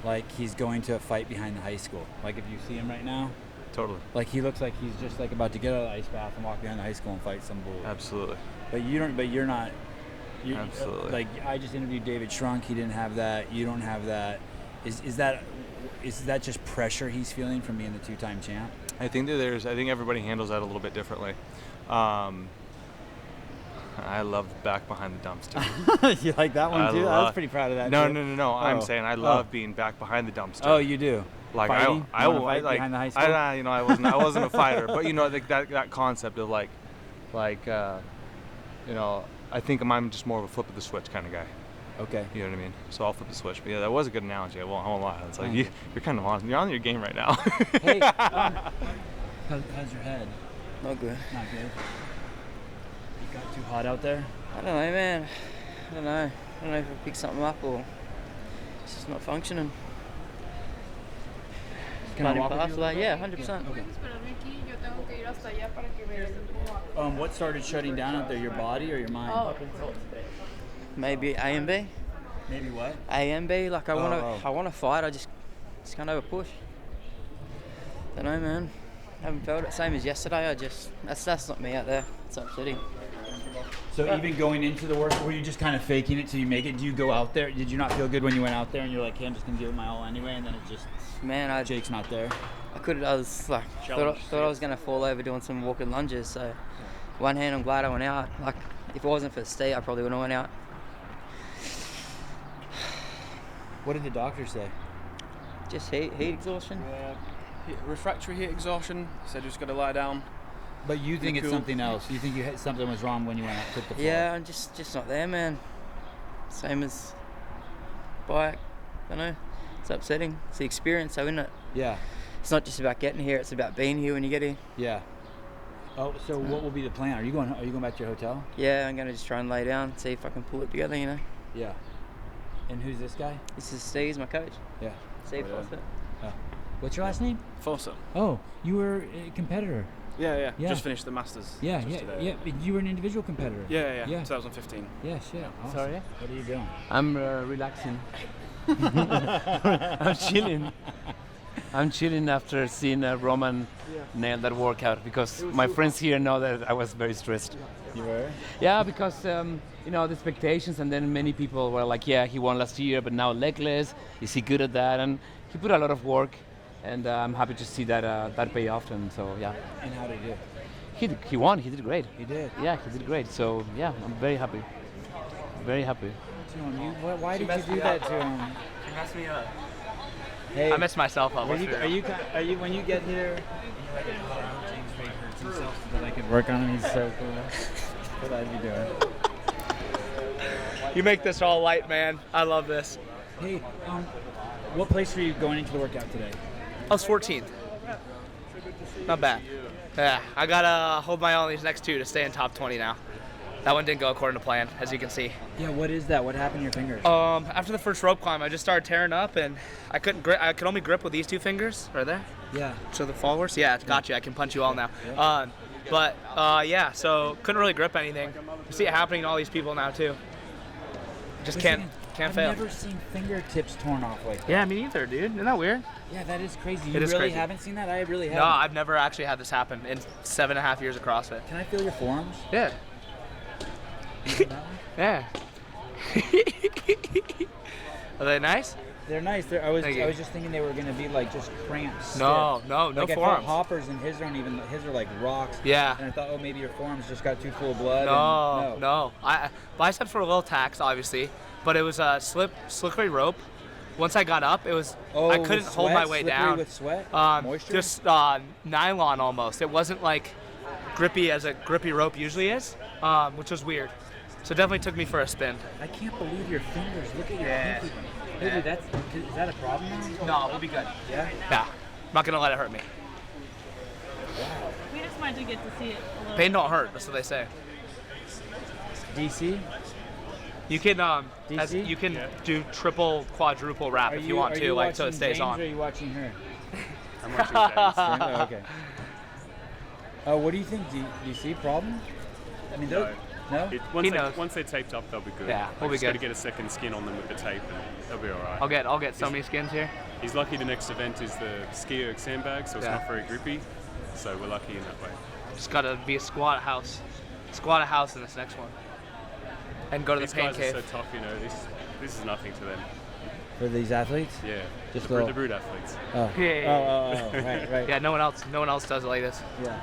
like he's going to a fight behind the high school. Like if you see him right now. Totally. Like he looks like he's just like about to get out of the ice bath and walk behind the high school and fight some bull. Absolutely. But you're not. Absolutely. Like I just interviewed David Shorunke. He didn't have that. You don't have that. Is that just pressure he's feeling from being the two-time champ? I think everybody handles that a little bit differently. I love back behind the dumpster. You like that one too? I was pretty proud of that. No. Oh. I'm saying I love being back behind the dumpster. Oh, you do. Like Fighting? I will fight like behind the high school? I wasn't a fighter, but that concept of I think I'm just more of a flip of the switch kind of guy. Okay. You know what I mean? So I'll flip the switch. But yeah, that was a good analogy. I won't lie. It's like you're kind of you're on your game right now. Hey, how's your head? Not good. Not good. It got too hot out there? I don't know, man. I don't know if I picked something up or it's just not functioning. Can I walk with you? Yeah, 100%. Okay. What started shutting down out there? Your body or your mind? Maybe A and B. Maybe what? A and B. Like I want to fight. I just can't over push. Don't know, man. Haven't felt it. Same as yesterday. That's not me out there. It's upsetting. So even going into the work, were you just kind of faking it till you make it? Do you go out there? Did you not feel good when you went out there and you're like, hey, I'm just gonna give it my all anyway, and then it just Jake's not there? I was like thought I was gonna fall over doing some walking lunges. So one hand, I'm glad I went out. Like if it wasn't for Steve, I probably wouldn't have went out. What did the doctor say? Just heat exhaustion. Yeah, refractory heat exhaustion. Said just got to lie down. But you think it's something else? You think something was wrong when you went out, took the floor? Yeah, I'm just not there, man. Same as bike. I don't know. It's upsetting. It's the experience, though, isn't it? Yeah. It's not just about getting here. It's about being here when you get here. Yeah. Oh, so what will be the plan? Are you going back to your hotel? Yeah, I'm gonna just try and lay down, see if I can pull it together. You know. Yeah. And who's this guy? This is Steve, my coach. Yeah. Steve Fawcett. Oh. What's your last name? Fawcett. Oh, you were a competitor. Yeah. Just finished the Masters. Yeah. You were an individual competitor. Yeah. 2015. Yeah, shit. Awesome. Sorry? What are you doing? I'm relaxing. I'm chilling after seeing Roman nail that workout because my friends here know that I was very stressed. You were? Yeah, because the expectations, and then many people were like, yeah, he won last year, but now legless. Is he good at that? And he put a lot of work, and I'm happy to see that pay off. And so, yeah. And how did he do? He won. He did great. He did? Yeah, he did great. So, yeah, I'm very happy. Very happy. Why did you do that to him? She messed me up. Hey, I messed myself up. Are you when you get here? So that I can work on him. He's so cool. What are you doing? You make this all light, man. I love this. Hey, what place were you going into the workout today? I was 14th. Not bad. Yeah, I gotta hold my own these next two to stay in top 20 now. That one didn't go according to plan, as you can see. Yeah, what is that? What happened to your fingers? After the first rope climb, I just started tearing up, and I could only grip with these two fingers right there. Yeah. So the followers? Yeah, got you. I can punch you all now. Yeah. So couldn't really grip anything. You see it happening to all these people now too. Just can't fail. I've never seen fingertips torn off like that. Yeah, me neither, dude. Isn't that weird? Yeah, that is crazy. It is really crazy. Haven't seen that? I really haven't. No, I've never actually had this happen in 7.5 years of CrossFit. Can I feel your forearms? Yeah. Yeah. Are they nice? They're nice. I was just thinking they were gonna be like just cramps. No like forearms. I felt hoppers and his are like rocks. Yeah. And I thought, oh, maybe your forearms just got too full of blood. No. Biceps were a little taxed, obviously, but it was a slippery rope. Once I got up, it was I couldn't hold my way down. With sweat? Moisture? Just nylon almost. It wasn't like grippy as a grippy rope usually is, which was weird. So it definitely took me for a spin. I can't believe your fingers. Look at your pinky. Hey, dude, is that a problem now? No, we'll be good. Yeah? Yeah. I'm not gonna let it hurt me. Wow. We just wanted to get to see it a little. Pain don't hurt. That's what they say. DC? You can you can do triple, quadruple wrap if you want to, like so it stays on. Or are you watching her? I'm watching James. Oh, okay. What do you think? Do you see a problem? I mean, no. Once they're taped up, they'll be good. Yeah, we'll be just good. got to get a second skin on them with the tape, and they'll be all right. I'll get so many skins here. He's lucky the next event is the ski sandbag, so it's not very grippy. So we're lucky in that way. Just gotta be a squat house in this next one, and go to the pain cave. These guys are so tough, This is nothing to them. For these athletes? Yeah, just the brute athletes. Oh. Yeah. Right. Yeah, no one else does it like this. Yeah.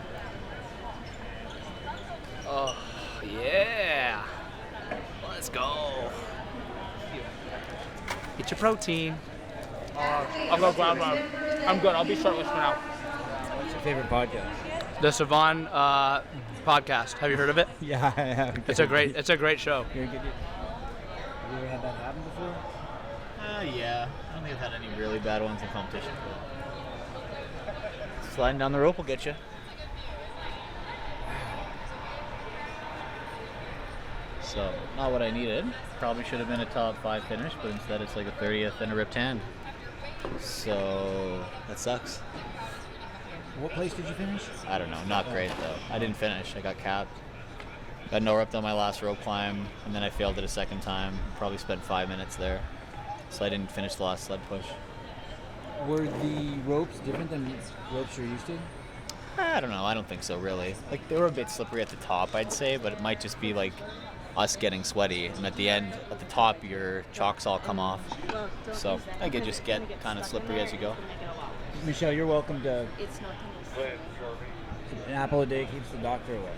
Oh, yeah. Let's go. Get your protein. I'll go grab one. I'm good. I'll be shirtless for now. What's your favorite podcast? The Sevan podcast. Have you heard of it? Yeah, I have. It's a great show. Have you ever had that happen before? Yeah. I don't think I've had any really bad ones in competition. Sliding down the rope will get you. So, not what I needed. Probably should have been a top 5 finish, but instead it's like a 30th and a ripped hand. So, that sucks. What place did you finish? I don't know. Not great, though. I didn't finish. I got capped. Got no rep on my last rope climb, and then I failed it a second time. Probably spent 5 minutes there, so I didn't finish the last sled push. Were the ropes different than ropes you're used to? I don't know. I don't think so, really. Like, they were a bit slippery at the top, I'd say, but it might just be like us getting sweaty, and at the end, at the top, your chocks all come off. So I could just get kind of slippery as you go. Michelle, you're welcome to. It's not An apple a day keeps the doctor away.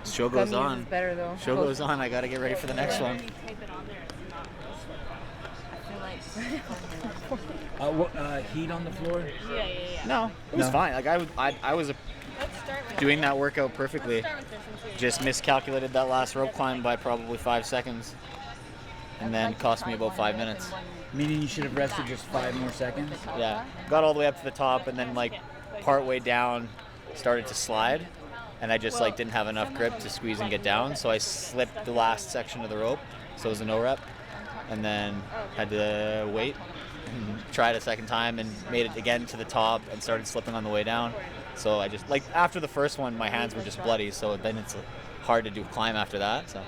Show goes Gummies on. is better, though. Show goes on. I got to get ready for the next one. Heat on the floor? Yeah. No, it was fine. Like I was doing that workout perfectly. Just miscalculated that last rope climb by probably 5 seconds, and then cost me about 5 minutes. Meaning you should have rested just 5 more seconds? Yeah, got all the way up to the top, and then like part way down, started to slide, and I just like didn't have enough grip to squeeze and get down, so I slipped the last section of the rope, so it was a no rep, and then had to wait. Tried a second time and made it again to the top and started slipping on the way down. So I just, like, after the first one, my hands were just bloody, so then it's hard to do climb after that. So,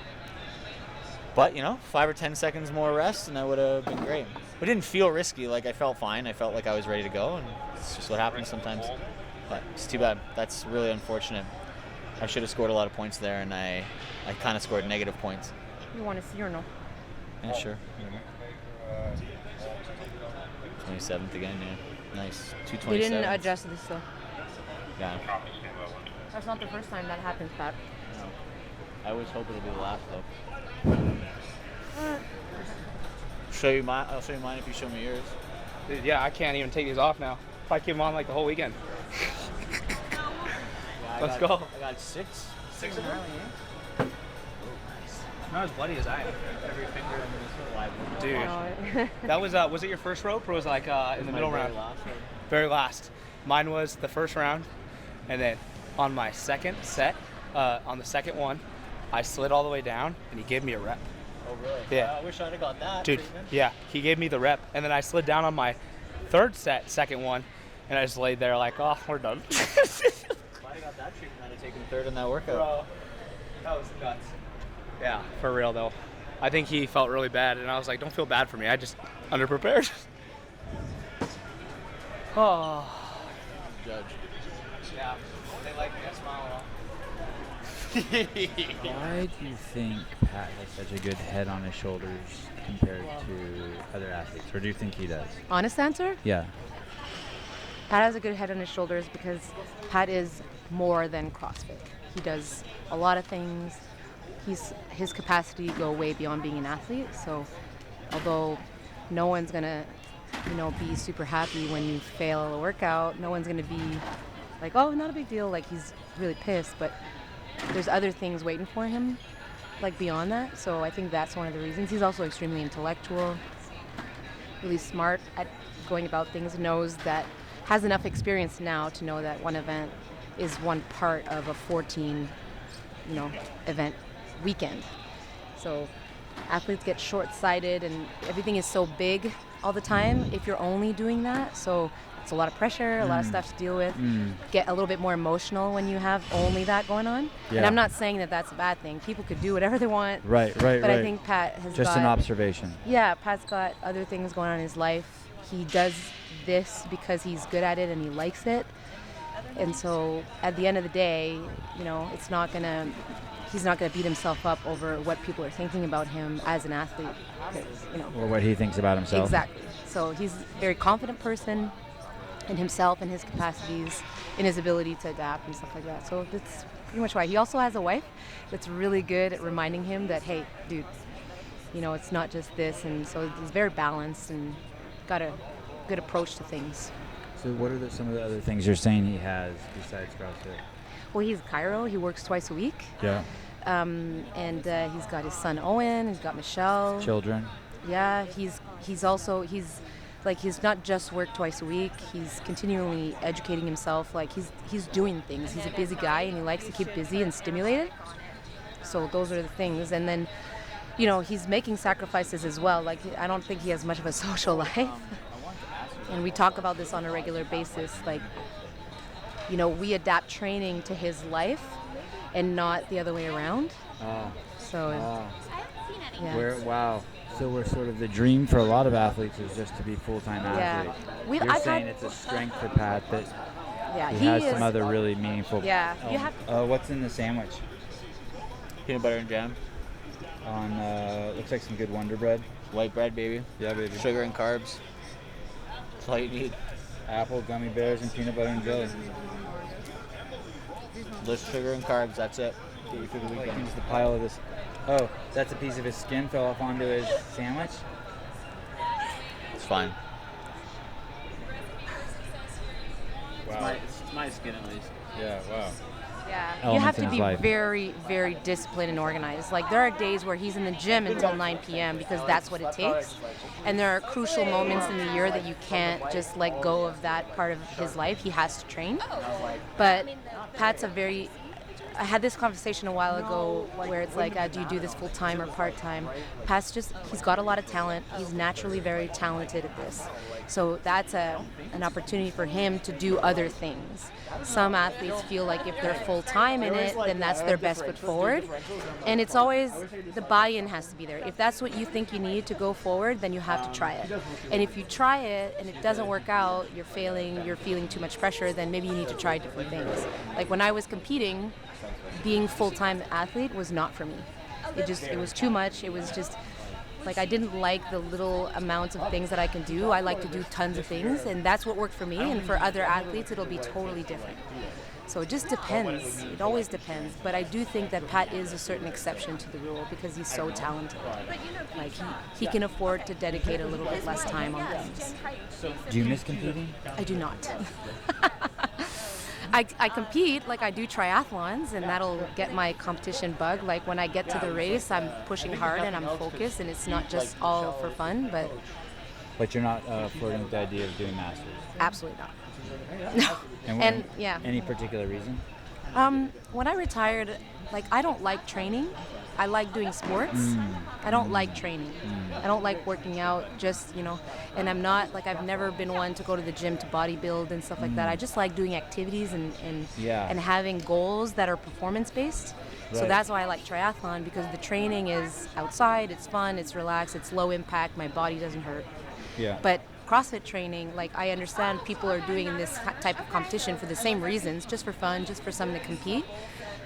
but 5 or 10 seconds more rest and I would have been great. But it didn't feel risky. Like, I felt fine. I felt like I was ready to go, and it's just what happens sometimes. But it's too bad. That's really unfortunate. I should have scored a lot of points there, and I kind of scored negative points. You want to see or no? Yeah, sure. 27th again, yeah. Nice. 227. We didn't adjust this, though. Yeah. That's not the first time that happens, Pat. No. I always hope it'll be the last, though. Show you mine. I'll show you mine if you show me yours. Dude, yeah, I can't even take these off now. If I keep them on like the whole weekend. Let's go. I got 6 Six of them? Oh, Not as bloody as I am. Every finger in this live. Dude, that was it your first rope, or was it like in the middle round? Very last. Mine was the first round, and then on my second set, on the second one, I slid all the way down, and he gave me a rep. Oh, really? Yeah. I wish I'd have got that. Dude, yeah, he gave me the rep, and then I slid down on my third set, second one, and I just laid there like, oh, we're done. If I got that treatment, I'd have taken third in that workout. Bro, that was nuts. Yeah, for real though. I think he felt really bad, and I was like, don't feel bad for me. I just underprepared. Oh. Judge. Yeah, they like me. I smile Why do you think Pat has such a good head on his shoulders compared to other athletes? Or do you think he does? Honest answer? Yeah. Pat has a good head on his shoulders because Pat is more than CrossFit. He does a lot of things. His capacity go way beyond being an athlete. So although no one's gonna, be super happy when you fail a workout, no one's gonna be like, oh, not a big deal. Like, he's really pissed, but there's other things waiting for him, like beyond that. So I think that's one of the reasons. He's also extremely intellectual, really smart at going about things, has enough experience now to know that one event is one part of a 14, event weekend. So athletes get short-sighted and everything is so big all the time if you're only doing that. So it's a lot of pressure, a lot of stuff to deal with. Get a little bit more emotional when you have only that going on. Yeah. And I'm not saying that that's a bad thing. People could do whatever they want. Right. But I think Pat has just an observation. Yeah, Pat's got other things going on in his life. He does this because he's good at it and he likes it. And so at the end of the day, he's not gonna beat himself up over what people are thinking about him as an athlete. Or what he thinks about himself. Exactly. So he's a very confident person in himself and his capacities, in his ability to adapt and stuff like that. So that's pretty much why. He also has a wife that's really good at reminding him that, hey, dude, it's not just this. And so he's very balanced and got a good approach to things. So what are some of the other things you're saying he has besides CrossFit? Well, he's chiro. He works twice a week. Yeah. And he's got his son Owen. He's got Michelle. Children. Yeah. He's not just work twice a week. He's continually educating himself. Like he's doing things. He's a busy guy and he likes to keep busy and stimulated. So those are the things. And then, he's making sacrifices as well. Like, I don't think he has much of a social life. And we talk about this on a regular basis. Like, we adapt training to his life. and not the other way around. So, yeah. Wow. So we're sort of the dream for a lot of athletes is just to be full-time athlete. You're saying it's a strength for Pat that he has some other really meaningful. Yeah. What's in the sandwich? Peanut butter and jam. On looks like some good Wonder Bread. White bread, baby. Yeah, baby. Sugar and carbs. That's all you need. Apple, gummy bears, and peanut butter and jelly. List sugar and carbs. That's it. Get you through the weekend. Use the pile of this. Oh, that's a piece of his skin fell off onto his sandwich? It's fine. Wow. It's my skin at least. Yeah, wow. Yeah, you have to be very, very disciplined and organized. Like, there are days where he's in the gym until 9 p.m. because that's what it takes. And there are crucial moments in the year that you can't just let go of that part of his life. He has to train. But Pat's I had this conversation a while ago where it's like, do you do this full-time or part-time? Pat's he's got a lot of talent. He's naturally very talented at this. So that's an opportunity for him to do other things. Some athletes feel like if they're full-time in it, then that's their best foot forward. And it's always, the buy-in has to be there. If that's what you think you need to go forward, then you have to try it. And if you try it and it doesn't work out, you're failing, you're feeling too much pressure, then maybe you need to try different things. Like when I was competing, being full-time athlete was not for me. It was too much. It was just like I didn't like the little amounts of things that I can do. I like to do tons of things, and that's what worked for me. And for other athletes, it'll be totally different. So it just depends. It always depends. But I do think that Pat is a certain exception to the rule because he's so talented. Like he can afford to dedicate a little bit less time on things. Do you miss competing? I do not. I compete, like I do triathlons, and that'll get my competition bug. Like when I get to the race, I'm pushing hard and I'm focused, and it's not just all for fun, but... But you're not flirting with the idea of doing Masters? Absolutely not. No. And yeah. Any particular reason? When I retired, like I don't like training. I like doing sports. I don't like training. I don't like working out, just, and I'm not, like I've never been one to go to the gym to bodybuild and stuff like that. I just like doing activities and having goals that are performance-based. Right. So that's why I like triathlon, because the training is outside, it's fun, it's relaxed, it's low impact, my body doesn't hurt. Yeah. But CrossFit training, like I understand people are doing this type of competition for the same reasons, just for fun, just for something to compete.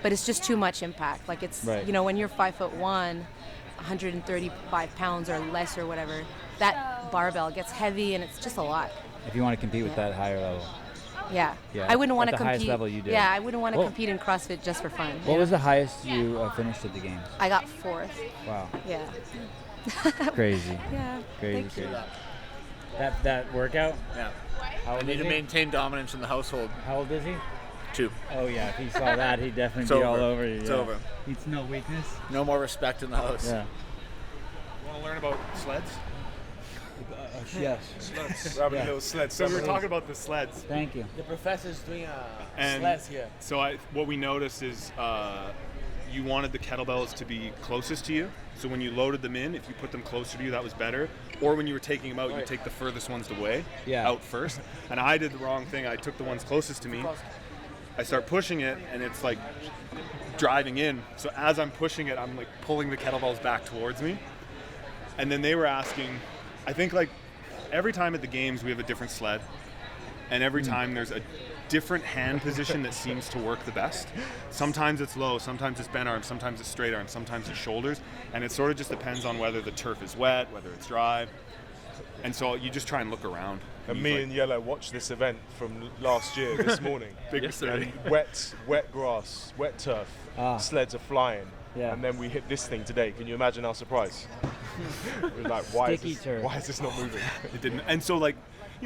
But it's just too much impact. Like it's, when you're 5'1", 135 pounds or less or whatever, that barbell gets heavy and it's just a lot. If you want to compete with that higher level. Yeah. I wouldn't want to compete. Highest level you did. Yeah, I wouldn't want to compete in CrossFit just for fun. What was the highest you finished at the games? I got 4th. Wow. Yeah. Crazy. Yeah. Crazy. That workout? Yeah. How old I need to maintain dominance in the household. How old is he? 2. Oh yeah, if he saw that, he'd definitely be all over you. It's over. It's no weakness. No more respect in the house. Yeah. You want to learn about sleds? Yes. Sleds. Robin Hill sleds. So we were talking about the sleds. Thank you. The professor's doing and sleds here. So what we noticed is you wanted the kettlebells to be closest to you. So when you loaded them in, if you put them closer to you, that was better. Or when you were taking them out, you take the furthest ones away out first. And I did the wrong thing. I took the ones closest to me. I start pushing it, and it's like driving in. So as I'm pushing it, I'm like pulling the kettlebells back towards me. And then they were asking, I think like every time at the games we have a different sled, and every time there's a different hand position that seems to work the best. Sometimes it's low, sometimes it's bent arm, sometimes it's straight arm, sometimes it's shoulders, and it sort of just depends on whether the turf is wet, whether it's dry. And so you just try and look around. And me and Yellow watched this event from last year, this morning. Yesterday. Wet grass, wet turf, sleds are flying. Yeah. And then we hit this thing today. Can you imagine our surprise? It was like, why is this not moving? It didn't. And so like,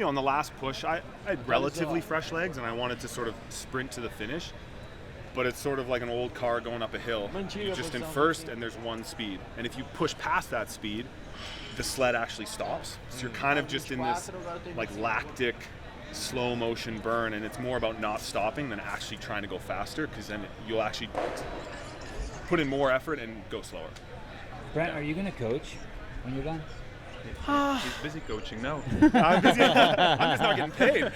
on the last push, I had relatively fresh legs and I wanted to sort of sprint to the finish. But it's sort of like an old car going up a hill. You're just in first and there's one speed. And if you push past that speed, the sled actually stops. So you're kind of just in this like lactic, slow motion burn, and it's more about not stopping than actually trying to go faster, because then you'll actually put in more effort and go slower. Brent, are you going to coach when you're done? He's busy coaching now. I'm busy. I'm just not getting paid.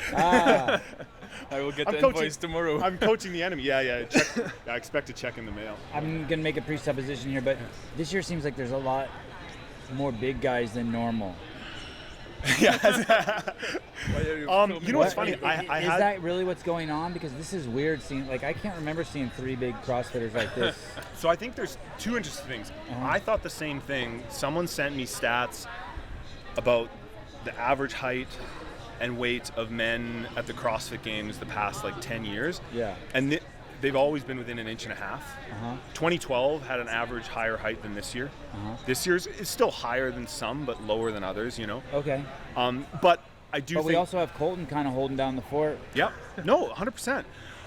I will get I'm the coaching, invoice tomorrow. I'm coaching the enemy. Yeah. I expect a check in the mail. I'm going to make a presupposition here, but this year seems like there's a lot more big guys than normal. You know what's funny? Is that really what's going on? Because this is weird seeing, like, I can't remember seeing 3 big CrossFitters like this. So I think there's 2 interesting things. I thought the same thing. Someone sent me stats about the average height and weight of men at the CrossFit Games the past, like, 10 years. Yeah. And they've always been within an inch and a half. 2012 had an average higher height than this year. This year's is still higher than some, but lower than others, you know. Okay. But I do But think... we also have Colton kind of holding down the fort. Yep. No, 100%.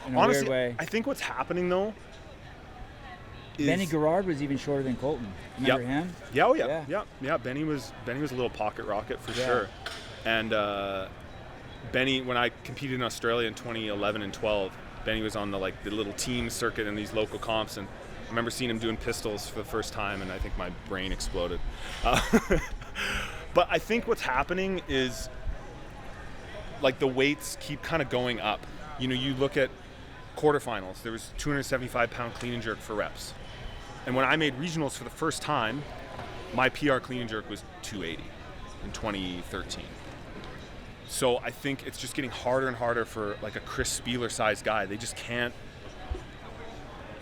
In a Honestly, weird way. I think what's happening, though, is... Benny Garrard was even shorter than Colton. Remember him? Yeah, oh yeah. Benny was a little pocket rocket for sure. And Benny, when I competed in Australia in 2011 and 12, Benny was on the little team circuit in these local comps, and I remember seeing him doing pistols for the first time, and I think my brain exploded. But I think what's happening is, like, the weights keep kind of going up. You know, you look at quarterfinals, there was 275-pound clean and jerk for reps. And when I made regionals for the first time, my PR clean and jerk was 280 in 2013. So I think it's just getting harder and harder for, like, a Chris Spieler-sized guy. They just can't.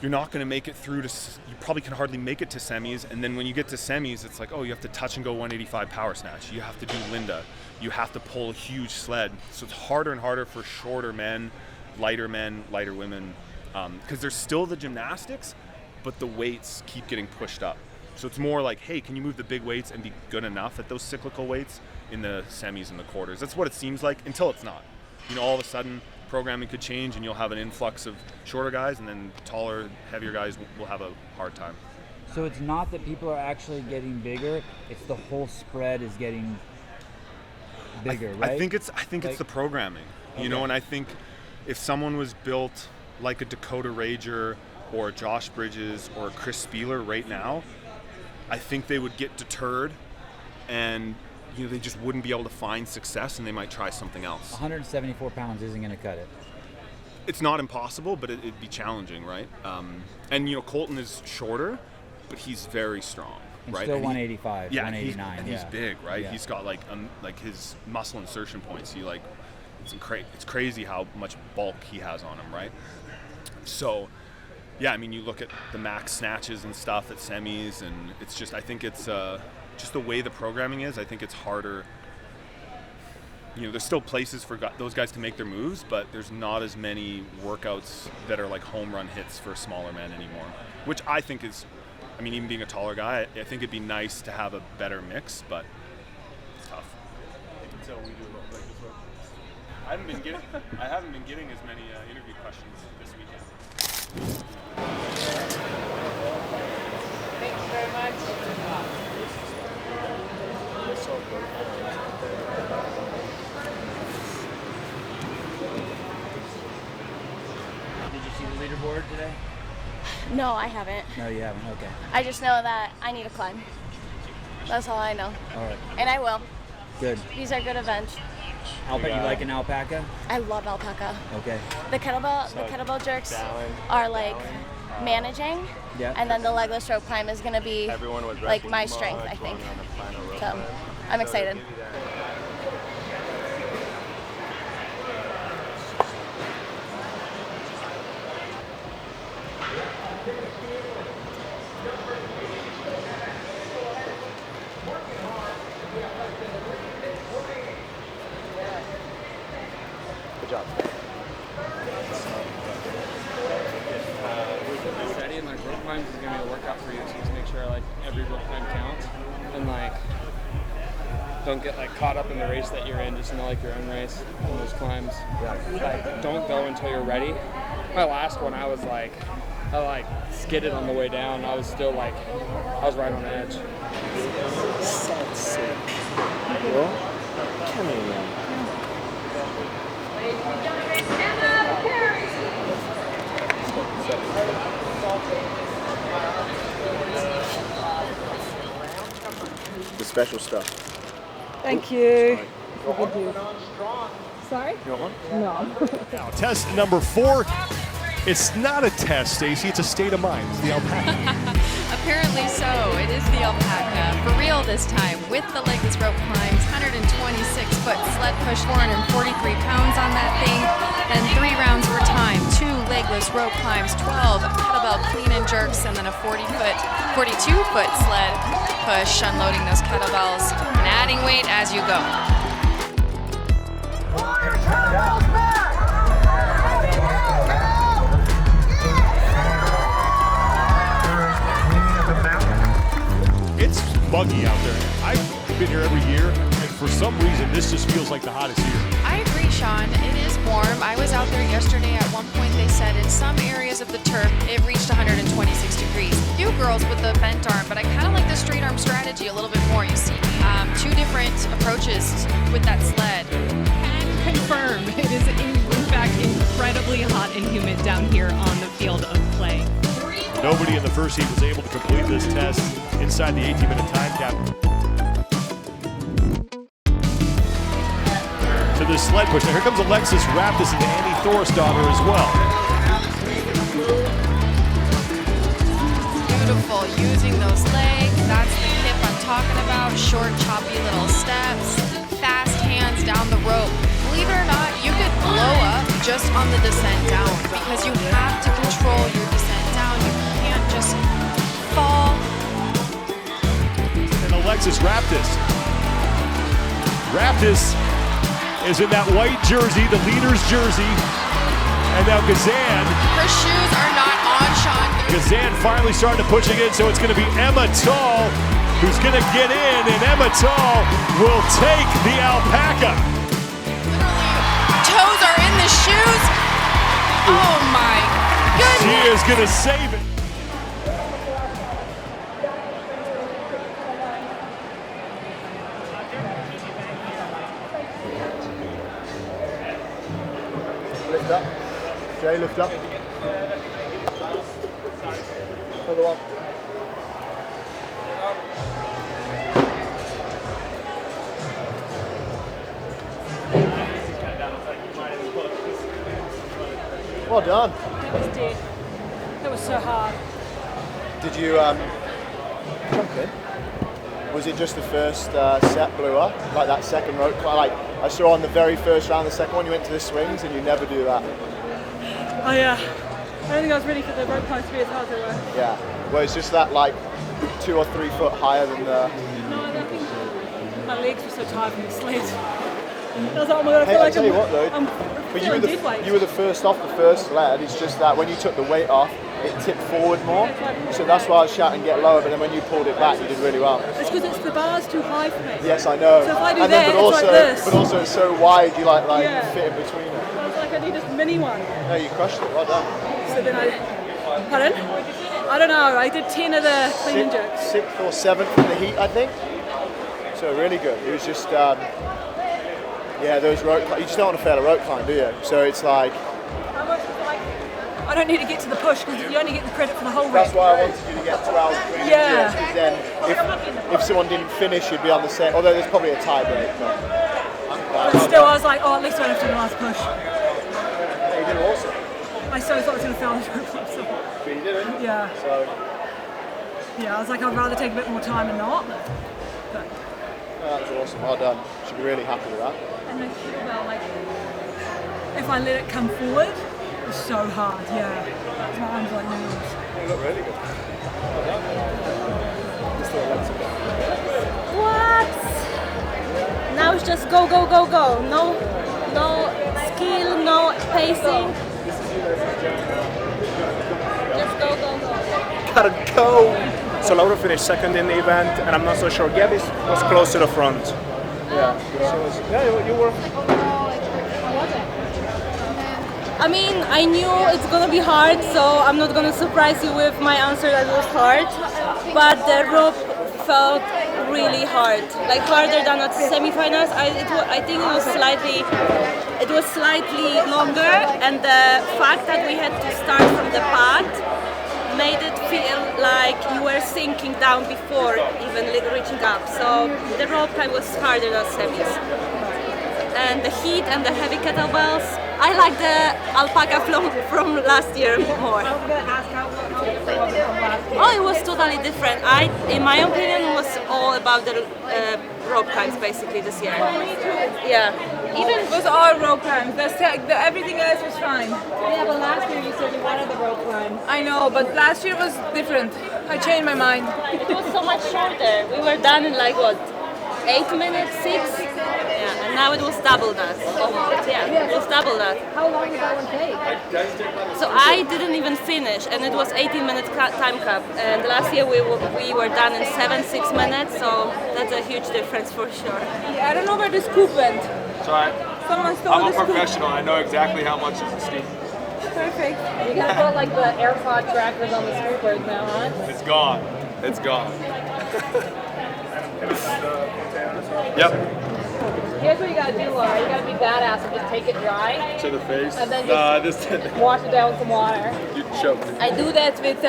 You're not going to make it through to. You probably can hardly make it to semis, and then when you get to semis, it's like, oh, you have to touch and go 185 power snatch. You have to do Linda. You have to pull a huge sled. So it's harder and harder for shorter men, lighter women, because there's still the gymnastics, but the weights keep getting pushed up. So it's more like, hey, can you move the big weights and be good enough at those cyclical weights in the semis and the quarters? That's what it seems like until it's not. You know, all of a sudden programming could change and you'll have an influx of shorter guys, and then taller, heavier guys will have a hard time. So it's not that people are actually getting bigger, it's the whole spread is getting bigger, right? I think it's the programming. You know, and I think if someone was built like a Dakota Rager or a Josh Bridges or a Chris Spieler right now, I think they would get deterred, and you know, they just wouldn't be able to find success, and they might try something else. 174 pounds isn't going to cut it. It's not impossible, but it'd be challenging, right? And you know, Colton is shorter, but he's very strong, and right? Still and 185, 189. He's big, right? Yeah. He's got like his muscle insertion points. It's crazy how much bulk he has on him, right? So, yeah, I mean, you look at the max snatches and stuff at semis, and it's just, I think it's just the way the programming is. I think it's harder. You know, there's still places for those guys to make their moves, but there's not as many workouts that are like home run hits for smaller men anymore, which I think is, I mean, even being a taller guy, I think it'd be nice to have a better mix, but it's tough. Until we do like this one. I haven't been getting as many interview questions this weekend. Thank you very much. Did you see the leaderboard today? No, I haven't. No, you haven't. Okay. I just know that I need to climb. That's all I know. All right. And I will. Good. These are good events. You like an alpaca? I love alpaca. Okay. The kettlebell jerks are like managing. Yeah. And then the legless rope climb is going to be like my strength, I think. So I'm excited. Good job. Steady and like rope climbs is gonna be a workout for you, so just make sure like every rope climb counts, and like don't get like caught up in the race that you're in. Just know like your own race on those climbs. Like don't go until you're ready. My last one, I skidded on the way down. I was still like, I was right on the edge. So sick. Well, come here, man. The special stuff. Thank you. Thank you. Sorry? You want one? No. Now, test number 4. It's not a test, Stacy. It's a state of mind. It's the alpaca. Apparently so. It is the alpaca. For real this time, with the legless rope climbs, 126-foot sled push, 443 pounds on that thing. Then 3 rounds were timed. 2 legless rope climbs, 12 kettlebell clean and jerks, and then a 42-foot sled push, unloading those kettlebells and adding weight as you go. It's muggy out there. I've been here every year, and for some reason, this just feels like the hottest year. I agree, Sean. It is warm. I was out there yesterday. At one point, they said in some areas of the turf, it reached 126 degrees. Few girls with the bent arm, but I kind of like the straight arm strategy a little bit more. You see 2 different approaches with that sled. Can confirm it is in fact incredibly hot and humid down here on the field of play. Nobody in the first heat was able to complete this test inside the 18-minute time cap. To this sled push. Now here comes Alexis Raptis and Annie Thorisdottir as well. Beautiful, using those legs. That's the hip I'm talking about. Short, choppy little steps. Fast hands down the rope. Believe it or not, you could blow up just on the descent down because you have to control your descent down. You can't just fall. And Alexis Raptis. Raptis is in that white jersey, the leader's jersey. And now Gazan. Her shoes are not on, Sean. Gazan finally starting to push again, so it's going to be Emma Tall who's going to get in, and Emma Tall will take the alpaca. Toes are in the shoes. Oh my goodness. She is going to save it. Lift up. Jay, lift up. Further up. Well done. That was dead. That was so hard. Did you jump in? Was it just the first set blew up? Like that second rope? Like I saw on the very first round, the second one, you went to the swings and you never do that. Oh yeah. I don't think I was ready for the rope climbs to be as hard as they were. Yeah. Well, it's just that like 2 or 3 foot higher than the. No, I think my legs were so tired from the sled. I was like, oh my god, I feel like tell you what though. But you were the first off the first sled. It's just that when you took the weight off, it tipped forward more. So that's why I was shouting get lower. But then when you pulled it back, you did really well. It's because the bar's too high for me. Yes, I know. So if I do and that, then, but also, it's like this. But also it's so wide, you like yeah. fit in between it. So I was like, I need this mini one. No, you crushed it. Well done. So then pardon? I don't know. I did 10 of the clean and jerks. 6th or 7th in the heat, I think. So really good. It was just. Yeah, those rope. You just don't want to fail a rope climb, do you? So it's like. I don't need to get to the push because you only get the credit for the whole race. That's why I wanted you to get 12 clean and jerks, because then if someone didn't finish, you'd be on the same. Although there's probably a tie break. But still, I was like, oh, at least I don't have to do the last push. Yeah, you did awesome. I so thought I was going to fail the rope climb. So. But you didn't. Yeah. So. Yeah, I was like, I'd rather take a bit more time and not. But. That was awesome. Well done. Should be really happy with that. And then kettlebell, like, if I let it come forward, it's so hard, yeah. My arms like noodles. You look really good. Well done. What? Now it's just go, go, go, go. No skill, no pacing. Just go, go, go. Gotta go. So Laura finished second in the event, and I'm not so sure. Gabby was close to the front. Yeah. You were. I mean, I knew it's gonna be hard, so I'm not gonna surprise you with my answer that it was hard. But the rope felt really hard, like harder than at semifinals. I think it was slightly longer, and the fact that we had to start from the pad made it feel like you were sinking down before even reaching up. So the rope climb was harder than semis. and the heat and the heavy kettlebells. I like the Alpaca from last year more. I was going to ask how different was it from last year? Oh, it was totally different. In my opinion, it was all about the rope climbs basically this year. Yeah. Even it was all rope climbs. Everything else was fine. Yeah, but last year you said you wanted the rope climb. I know, but last year was different. I changed my mind. It was so much shorter. We were done in like what, 8 minutes, 6? Yeah, and now it was double that. Almost. Yeah, it was double that. How long did that one take? So I didn't even finish, and it was 18 minutes time cap. And last year we were done in 7-6 minutes, so that's a huge difference for sure. Yeah, I don't know where the scoop went. It's alright. Someone stole I'm the a scoop. professional. I know exactly how much is the scoop. Perfect. You gotta put like the AirPod trackers on the scoopers now, huh? It's gone. It's gone. Yep. Here's what you gotta do, Laura. You gotta be badass and just take it dry. To the face? And then just wash it down with some water. You choked. I do that with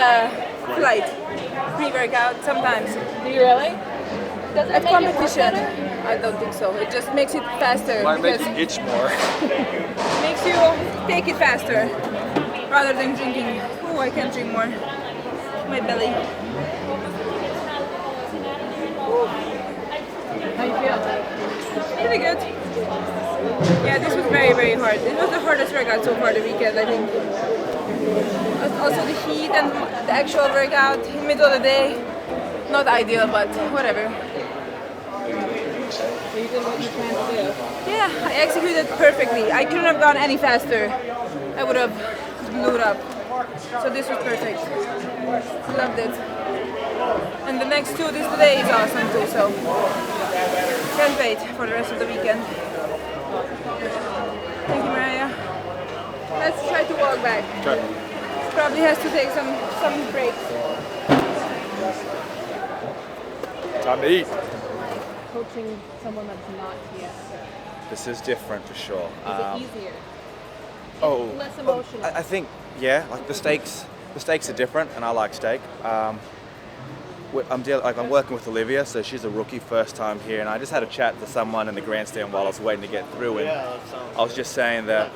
flight, pre-workout sometimes. Do you really? Does it At make it work competition, better? I don't think so. It just makes it faster. Might make because you itch more. it makes you take it faster rather than drinking. Oh, I can't drink more. My belly. How you feel? Pretty good. Yeah, this was very, very hard. It was the hardest workout so far the weekend, I think. Also the heat and the actual workout in the middle of the day. Not ideal, but whatever. So you did what you planned to do? Yeah, I executed perfectly. I couldn't have gone any faster. I would have blew it up. So this was perfect. Loved it. And the next two this today is awesome too, so can't wait for the rest of the weekend. Thank you, Mariah. Let's try to walk back. Okay. Probably has to take some breaks. Time to eat. Coaching someone that's not TS. This is different for sure. Is it easier? Less Well, emotional. I think, yeah, like the stakes are different, and I like steak. I'm working with Olivia, so she's a rookie, first time here, and I just had a chat to someone in the grandstand while I was waiting to get through, and I was just saying that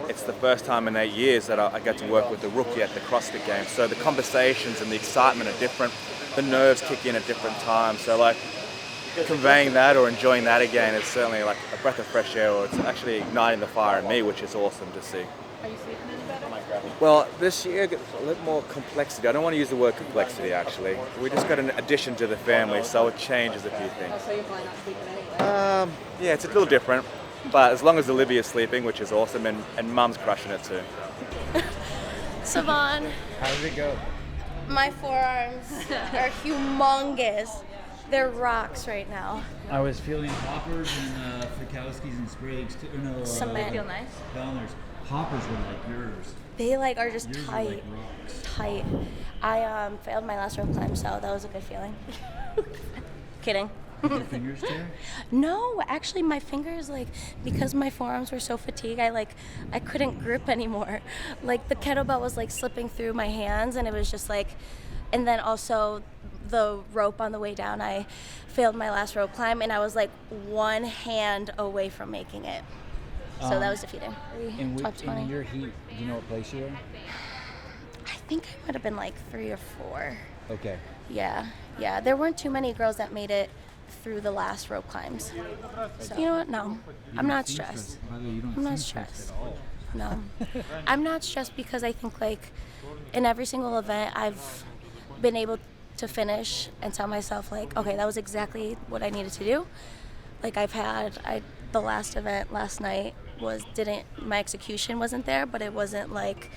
it's the first time in 8 years that I get to work with a rookie at the CrossFit Games. So the conversations and the excitement are different. The nerves kick in at different times. So like conveying that or enjoying that again is certainly like a breath of fresh air, or it's actually igniting the fire in me, which is awesome to see. Are you sleeping any better? Well, this year a little more complexity. I don't want to use the word complexity actually. We just got an addition to the family, so it changes a few things. Oh, so you're probably not sleeping anyway. Yeah, it's a little different, but as long as Olivia's sleeping, which is awesome, and Mum's crushing it too. Sevan, How did it go? my forearms are humongous. They're rocks right now. I was feeling hoppers and Fikowskis and Spragues. Cement. Feel nice. Vellner's. Hoppers were like yours. They like are just Yours are tight. like rocks. Tight. I failed my last rope climb, so that was a good feeling. Kidding. Did your fingers tear? No, actually my fingers, like, because my forearms were so fatigued, I couldn't grip anymore. Like the kettlebell was like slipping through my hands, and it was just like, and then also the rope on the way down, I failed my last rope climb, and I was like one hand away from making it. So that was defeating. Top 20. In your heat, do you know what place you were? I think I might have been like 3 or 4. Okay. Yeah. There weren't too many girls that made it through the last rope climbs. So, you know what? No, I'm not stressed. I'm not stressed. No, I'm not stressed because I think like in every single event I've been able to finish and tell myself like, okay, that was exactly what I needed to do. Like the last event last night my execution wasn't there, but it wasn't like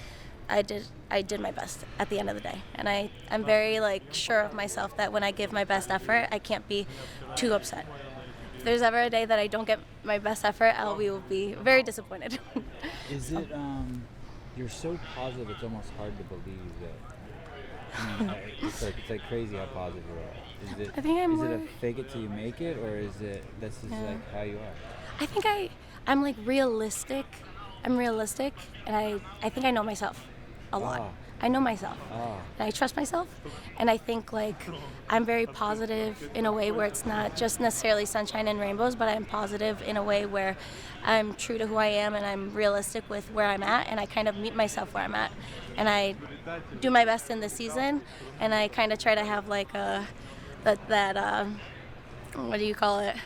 I did my best at the end of the day, and I'm very like sure of myself that when I give my best effort, I can't be too upset. If there's ever a day that I don't get my best effort, we will be very disappointed. Is it you're so positive it's almost hard to believe that. I mean, it's like crazy how positive you are. Is it? I think I'm is more, it a fake it till you make it, or is it this is like how you are? I think I'm like realistic. I'm realistic, and I think I know myself. a lot. I know myself, and I trust myself, and I think like I'm very positive in a way where it's not just necessarily sunshine and rainbows, but I'm positive in a way where I'm true to who I am and I'm realistic with where I'm at, and I kind of meet myself where I'm at, and I do my best in the season, and I kind of try to have like that what do you call it?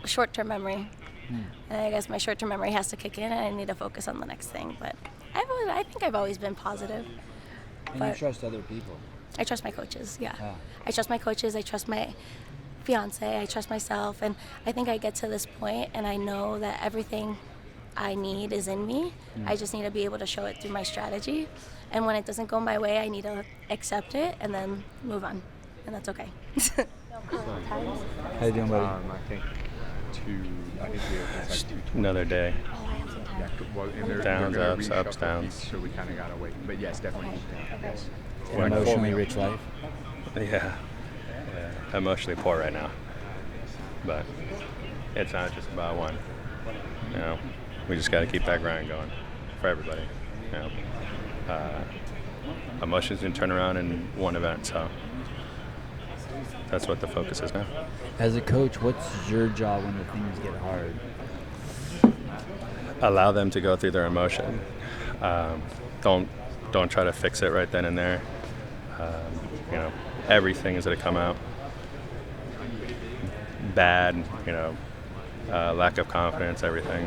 Short-term memory. And I guess my short-term memory has to kick in, and I need to focus on the next thing. But I think I've always been positive. And you trust other people? I trust my coaches, yeah. I trust my coaches, I trust my fiance, I trust myself, and I think I get to this point and I know that everything I need is in me. I just need to be able to show it through my strategy. And when it doesn't go my way, I need to accept it and then move on. And that's okay. How you doing, buddy? I think it's like Another day. Yeah, well, and Downs, they're ups, reshuffle ups, downs. things, so we kind of got to wait. But yes, definitely. Yes. An emotionally rich life? Yeah. Emotionally poor right now. But it's not just about one. You know, we just got to keep that grind going for everybody. You know, emotions can turn around in one event, so that's what the focus is now. As a coach, what's your job when the things get hard? Allow them to go through their emotion. Don't try to fix it right then and there. You know, everything is going to come out bad. You know, lack of confidence, everything.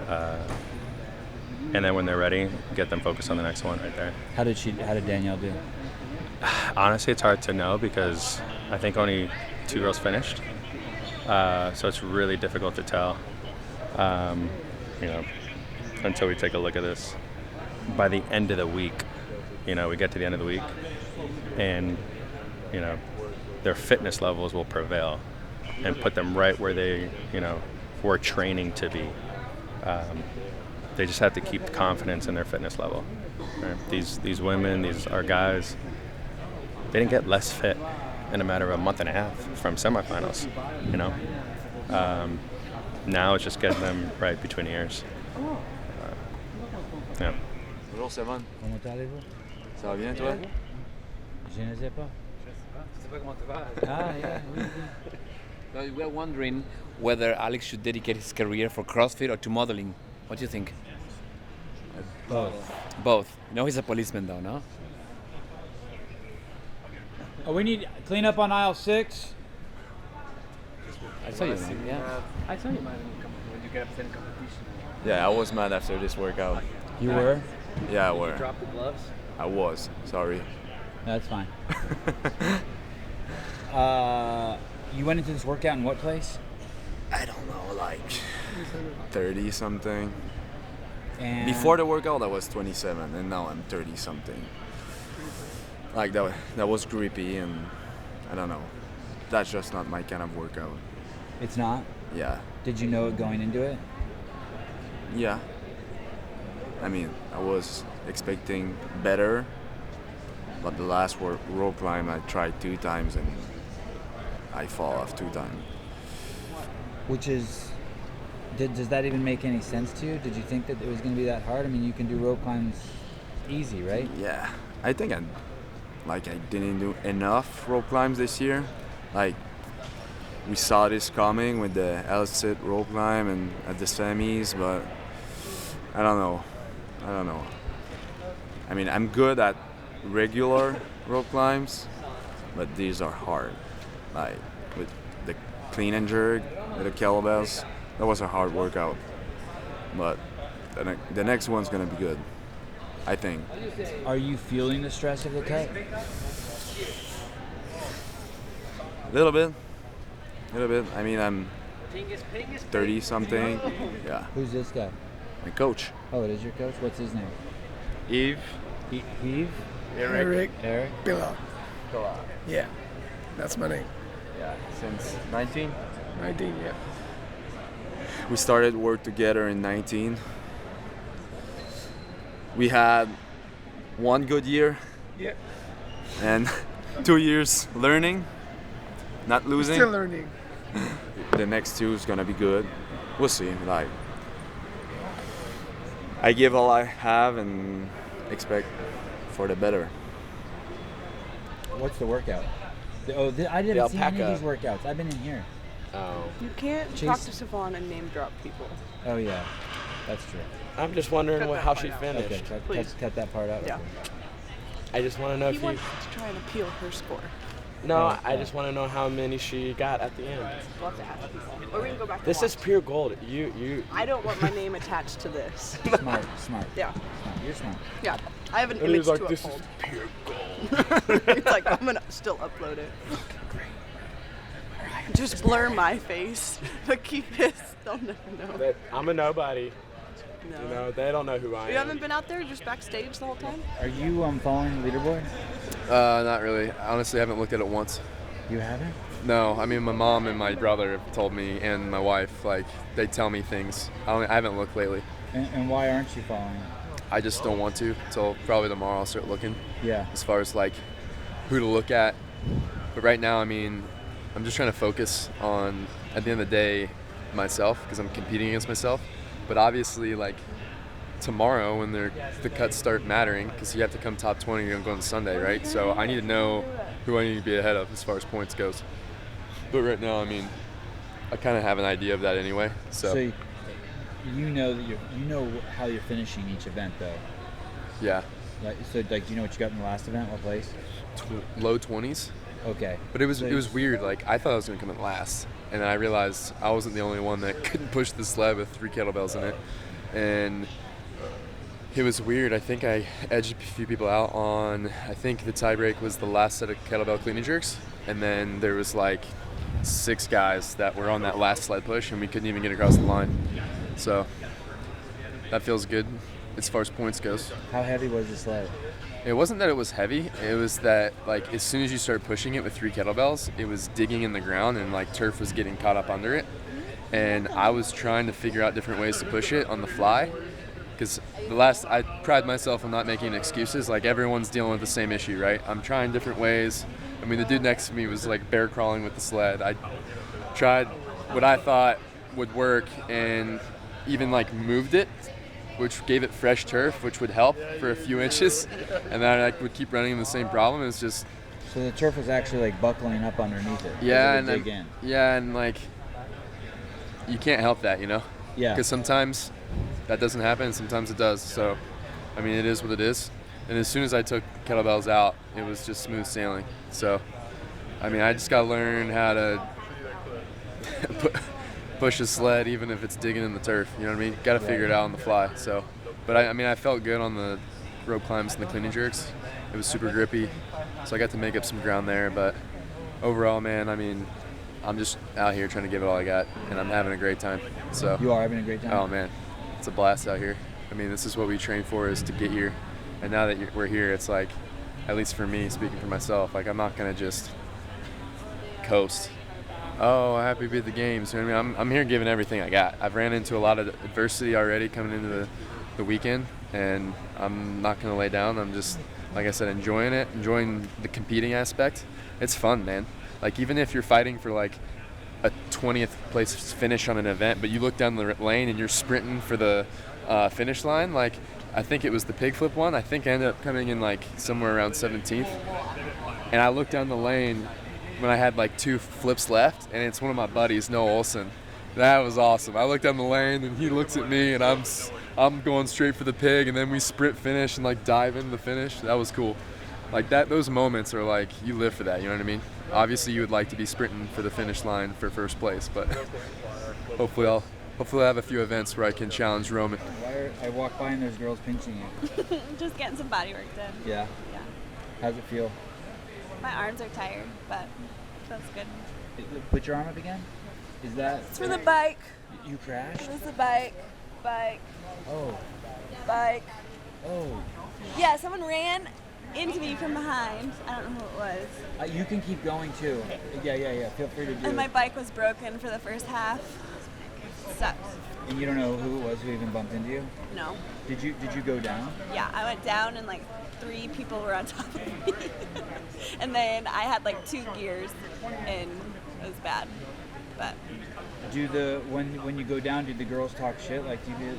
And then when they're ready, get them focused on the next one right there. How did Danielle do? Honestly, it's hard to know because I think only 2 girls finished. So it's really difficult to tell. You know, until we take a look at this. By the end of the week, you know, we get to the end of the week and, you know, their fitness levels will prevail and put them right where they, you know, were training to be. They just have to keep confidence in their fitness level. Right? These women, our guys, they didn't get less fit in a matter of a month and a half from semifinals, you know. Now it's just getting them right between the ears. Yeah. Bonjour Sevan. Comment allez-vous? Ça va bien toi? Je ne sais pas. Je sais pas comment tu vas. Ah, yeah. So we are wondering whether Alex should dedicate his career for CrossFit or to modeling. What do you think? Both. Both. You know he's a policeman though, no? Oh, we need clean up on aisle 6. I saw you, man. Yeah. I saw you, man. When you get up to the competition. Yeah, I was mad after this workout. You were? Yeah, I were. You dropped the gloves? I was. Sorry. No, that's fine. You went into this workout in what place? I don't know, like 30 something. And Before the workout, I was 27, and now I'm 30 something. Like that was grippy, and I don't know. That's just not my kind of workout. It's not? Yeah. Did you know it going into it? Yeah. I mean, I was expecting better, but the last rope climb I tried 2 times and I fall off 2 times. Which is, does that even make any sense to you? Did you think that it was going to be that hard? I mean, you can do rope climbs easy, right? Yeah, I think I didn't do enough rope climbs this year. Like, we saw this coming with the L-sit rope climb and at the semis, but I don't know. I mean, I'm good at regular rope climbs, but these are hard. Like with the clean and jerk, with the kettlebells, that was a hard workout. But the next one's gonna be good, I think. Are you feeling the stress of the cut? A little bit. I mean, I'm 30 something. Yeah. Who's this guy? My coach. Oh, it is your coach? What's his name? Yves. Yves? Eric. Billa. Yeah, that's my name. Yeah, since 19? 19, yeah. We started work together in 19. We had 1 good year. Yeah. And 2 years learning, not losing. Still learning. The next 2 is gonna be good. We'll see. Like, I give all I have and expect for the better. What's the workout? I didn't see any of these workouts. I've been in here. Oh. You can't talk to Sevan and name drop people. Oh yeah, that's true. I'm just wondering how she finished. Okay, cut that part out. Yeah. I just want to know He if wants to try and appeal her score. No, I just want to know how many she got at the end. We'll have to ask people. Or we can go back to This watch. is pure gold. You. I don't want my name attached to this. Smart. Yeah. You're smart. Yeah. I have an And image he's like, to this uphold. is pure gold. It's like, I'm going to still upload it. Just blur my face, but keep this. They'll never know. I'm a nobody. No. You know, they don't know who I am. You haven't been out there just backstage the whole time? Are you following the leaderboard? Not really. I honestly haven't looked at it once. You haven't? No, I mean my mom and my brother have told me, and my wife, like they tell me things. I haven't looked lately. And why aren't you following? I just don't want to until probably tomorrow I'll start looking. Yeah. As far as like who to look at, but right now, I mean, I'm just trying to focus on at the end of the day myself because I'm competing against myself. But obviously, like tomorrow when the cuts start mattering, because you have to come top 20, you're gonna go on Sunday, right? So I need to know who I need to be ahead of as far as points goes. But right now, I mean, I kind of have an idea of that anyway. So you know that you know how you're finishing each event, though. Yeah. So do you know what you got in the last event? What place? Low 20s. Okay. But it was weird. Like I thought I was gonna come in last, and then I realized I wasn't the only one that couldn't push the sled with 3 kettlebells in it, and it was weird. I think I edged a few people out on. I think the tiebreak was the last set of kettlebell clean and jerks, and then there was like 6 guys that were on that last sled push, and we couldn't even get across the line. So that feels good as far as points goes. How heavy was the sled? It wasn't that it was heavy. It was that like as soon as you start pushing it with 3 kettlebells, it was digging in the ground and like turf was getting caught up under it. And I was trying to figure out different ways to push it on the fly. Because I pride myself on not making excuses. Like everyone's dealing with the same issue, right? I'm trying different ways. I mean, the dude next to me was like bear crawling with the sled. I tried what I thought would work and even like moved it, which gave it fresh turf, which would help for a few inches. And then I would keep running into the same problem. It's just. So the turf was actually like buckling up underneath it. Yeah, and like you can't help that, you know? Yeah. Because sometimes that doesn't happen, sometimes it does. So, I mean, it is what it is. And as soon as I took kettlebells out, it was just smooth sailing. So, I mean, I just got to learn how to push a sled even if it's digging in the turf. You know what I mean? Got to figure it out on the fly. So, but I mean, I felt good on the rope climbs and the clean and jerks. It was super grippy. So I got to make up some ground there. But overall, man, I mean, I'm just out here trying to give it all I got, and I'm having a great time. So you are having a great time? Oh, man. It's a blast out here. I mean, this is what we train for, is to get here. And now that we're here, it's like, at least for me, speaking for myself, like I'm not going to just coast. Oh, happy to be at the games. You know what I mean? I'm here giving everything I got. I've ran into a lot of adversity already coming into the weekend, and I'm not going to lay down. I'm just, like I said, enjoying it, enjoying the competing aspect. It's fun, man. Like, even if you're fighting for, like, a 20th place finish on an event, but you look down the lane and you're sprinting for the finish line, like, I think it was the pig flip one. I think I ended up coming in, like, somewhere around 17th. And I looked down the lane when I had, like, 2 flips left, and it's one of my buddies, Noah Olson. That was awesome. I looked down the lane, and he looks at me, and I'm going straight for the pig, and then we sprint finish and, like, dive into the finish. That was cool. Like, those moments are, like, you live for that, you know what I mean? Obviously, you would like to be sprinting for the finish line for first place, but hopefully I'll have a few events where I can challenge Roman. I walk by and there's girls pinching you. Just getting some body work done. Yeah? Yeah. How's it feel? My arms are tired, but that's good. Put your arm up again. Is that? It's for the bike. You crashed? It was the bike. Bike. Oh. Bike. Oh. Yeah, someone ran into me from behind. I don't know who it was. You can keep going too. Yeah. Feel free to do it. And my bike was broken for the first half. Sucks. And you don't know who it was who even bumped into you? No. Did you go down? Yeah, I went down and like 3 people were on top of me. And then I had like 2 gears and it was bad. But when you go down, do the girls talk shit? Like, do you hear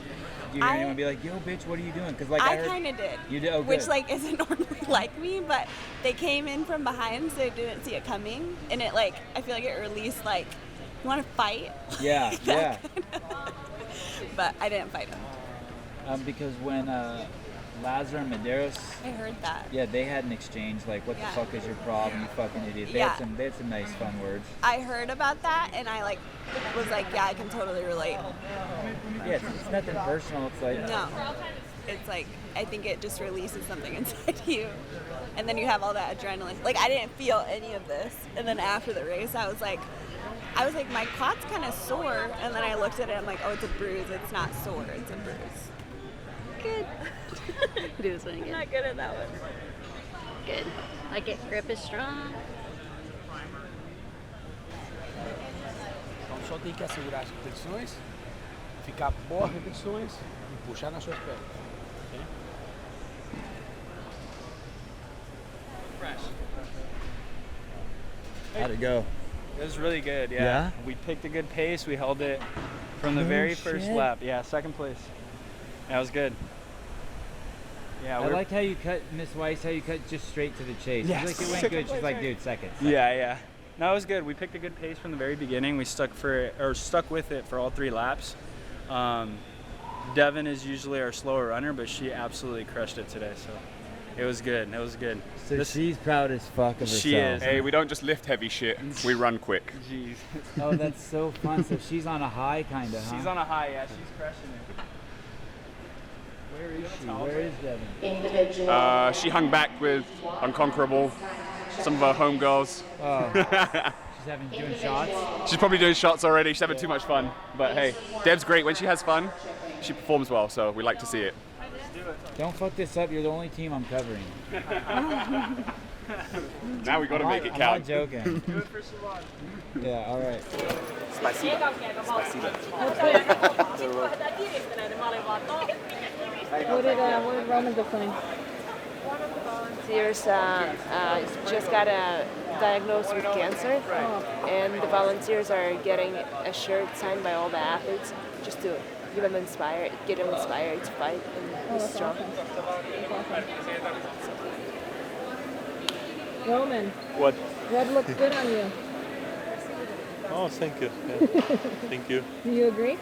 anyone be like, "Yo, bitch, what are you doing?" Because like I kind of did. You did. Oh, which good. like isn't normally like me, but they came in from behind, so they didn't see it coming, and it like I feel like it released like, you want to fight? Yeah, yeah. But I didn't fight them. Because when Lazar and Medeiros, I heard that. Yeah, they had an exchange like, "What the fuck is your problem, you fucking idiot?" They Yeah. had some nice fun words. I heard about that, and I like was like, yeah, I can totally relate. Yeah, it's nothing personal. It's like No, it's like I think it just releases something inside you, and then you have all that adrenaline. Like I didn't feel any of this, and then after the race, I was like, my quad's kind of sore, and then I looked at it, I'm like, oh, it's a bruise. It's not sore. It's a bruise. Good. Do this one again. Not good at that one. Good. Like it. Grip is strong. Então só tem que assegurar as repetições, ficar boas repetições e puxar nas suas pernas. Okay? how'd it go? It was really good, yeah. Yeah? We picked a good pace. We held it from the very first shit. lap. Yeah, second place. That was good. Yeah, I like how you cut, Miss Weiss, how you cut just straight to the chase. Yes. Like it went good. She's like, dude, second. Yeah, yeah. No, it was good. We picked a good pace from the very beginning. We stuck with it for all 3 laps. Devin is usually our slower runner, but she absolutely crushed it today. So it was good. It was good. So she's proud as fuck of herself. She is. Hey, we don't just lift heavy shit. We run quick. Jeez. Oh, that's so fun. So she's on a high, kind of, huh? She's on a high, yeah. She's crushing it. Where is she? Where is Devin? She hung back with Unconquerable, some of her homegirls. Oh. She's doing shots? She's probably doing shots already. She's having too much fun. But hey, Deb's great. When she has fun, she performs well, so we like to see it. Don't fuck this up. You're the only team I'm covering. Now we got to make it count. I'm not joking. Yeah, all right. Spasiba. Spasiba. What did Roman go flying? Volunteers just got diagnosed with cancer, and the volunteers are getting a shirt signed by all the athletes just to get them inspired to fight and be strong. Roman. What? Red looks good on you. Oh, thank you. Yeah. Thank you. Do you agree?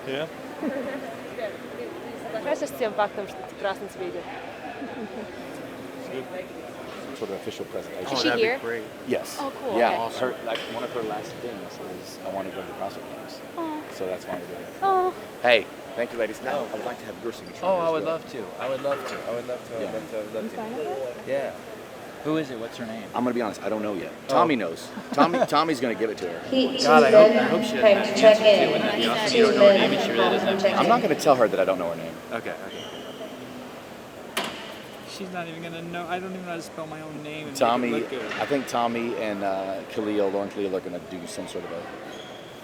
Yeah. Кажется, с тем фактом, что ты красный цвет. Sort of official presentation. Is she here? Great. Yes. Oh, cool. Yeah, Okay. her, like one of her last things is I want to go to the CrossFit Games. Oh. So that's why we're doing it. Oh. Hey, thank you, ladies. Now I would like to have your signature. Oh, as I would well. love to. I would love to. I would love to. I would love to. I would love to. Yeah. Who is it? What's her name? I'm gonna be honest. I don't know yet. Tommy knows. Tommy's gonna give it to her. God, I hope she doesn't have cancer too. Wouldn't that be awesome? You don't know her name and she really doesn't have cancer. I'm not gonna tell her that I don't know her name. Okay. She's not even gonna know. I don't even know how to spell my own name. And Tommy, make it look good. I think Tommy and Lauren Khalil are gonna do some sort of a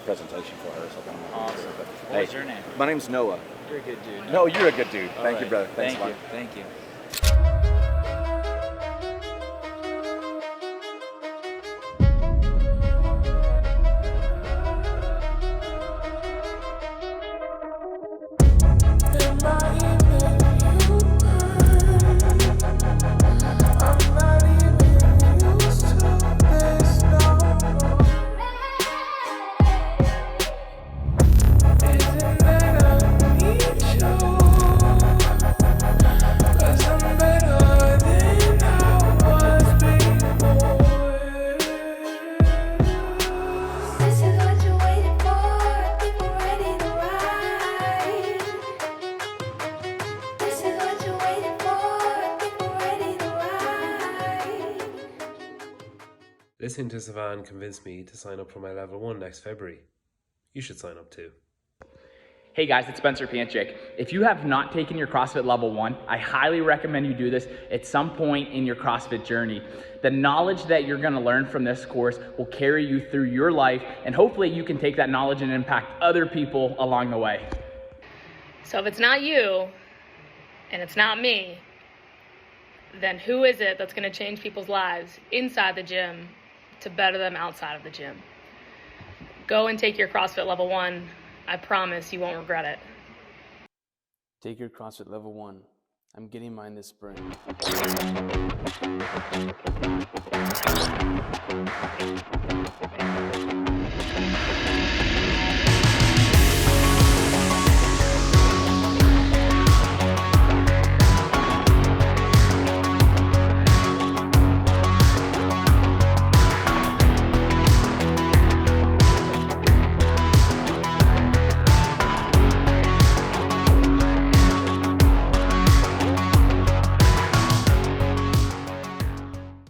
presentation for her or something. Awesome. But, What was your name? My name's Noah. You're a good dude. No, you're a good dude. All Thank you, right. brother. Thanks a lot. Thank you. Listening to Sevan convinced me to sign up for my level 1 next February. You should sign up too. Hey guys, it's Spencer Panchik. If you have not taken your CrossFit Level 1, I highly recommend you do this at some point in your CrossFit journey. The knowledge that you're gonna learn from this course will carry you through your life, and hopefully you can take that knowledge and impact other people along the way. So if it's not you, and it's not me, then who is it that's gonna change people's lives inside the gym to better them outside of the gym? Go and take your CrossFit Level 1. I promise you won't regret it. Take your CrossFit Level 1. I'm getting mine this spring.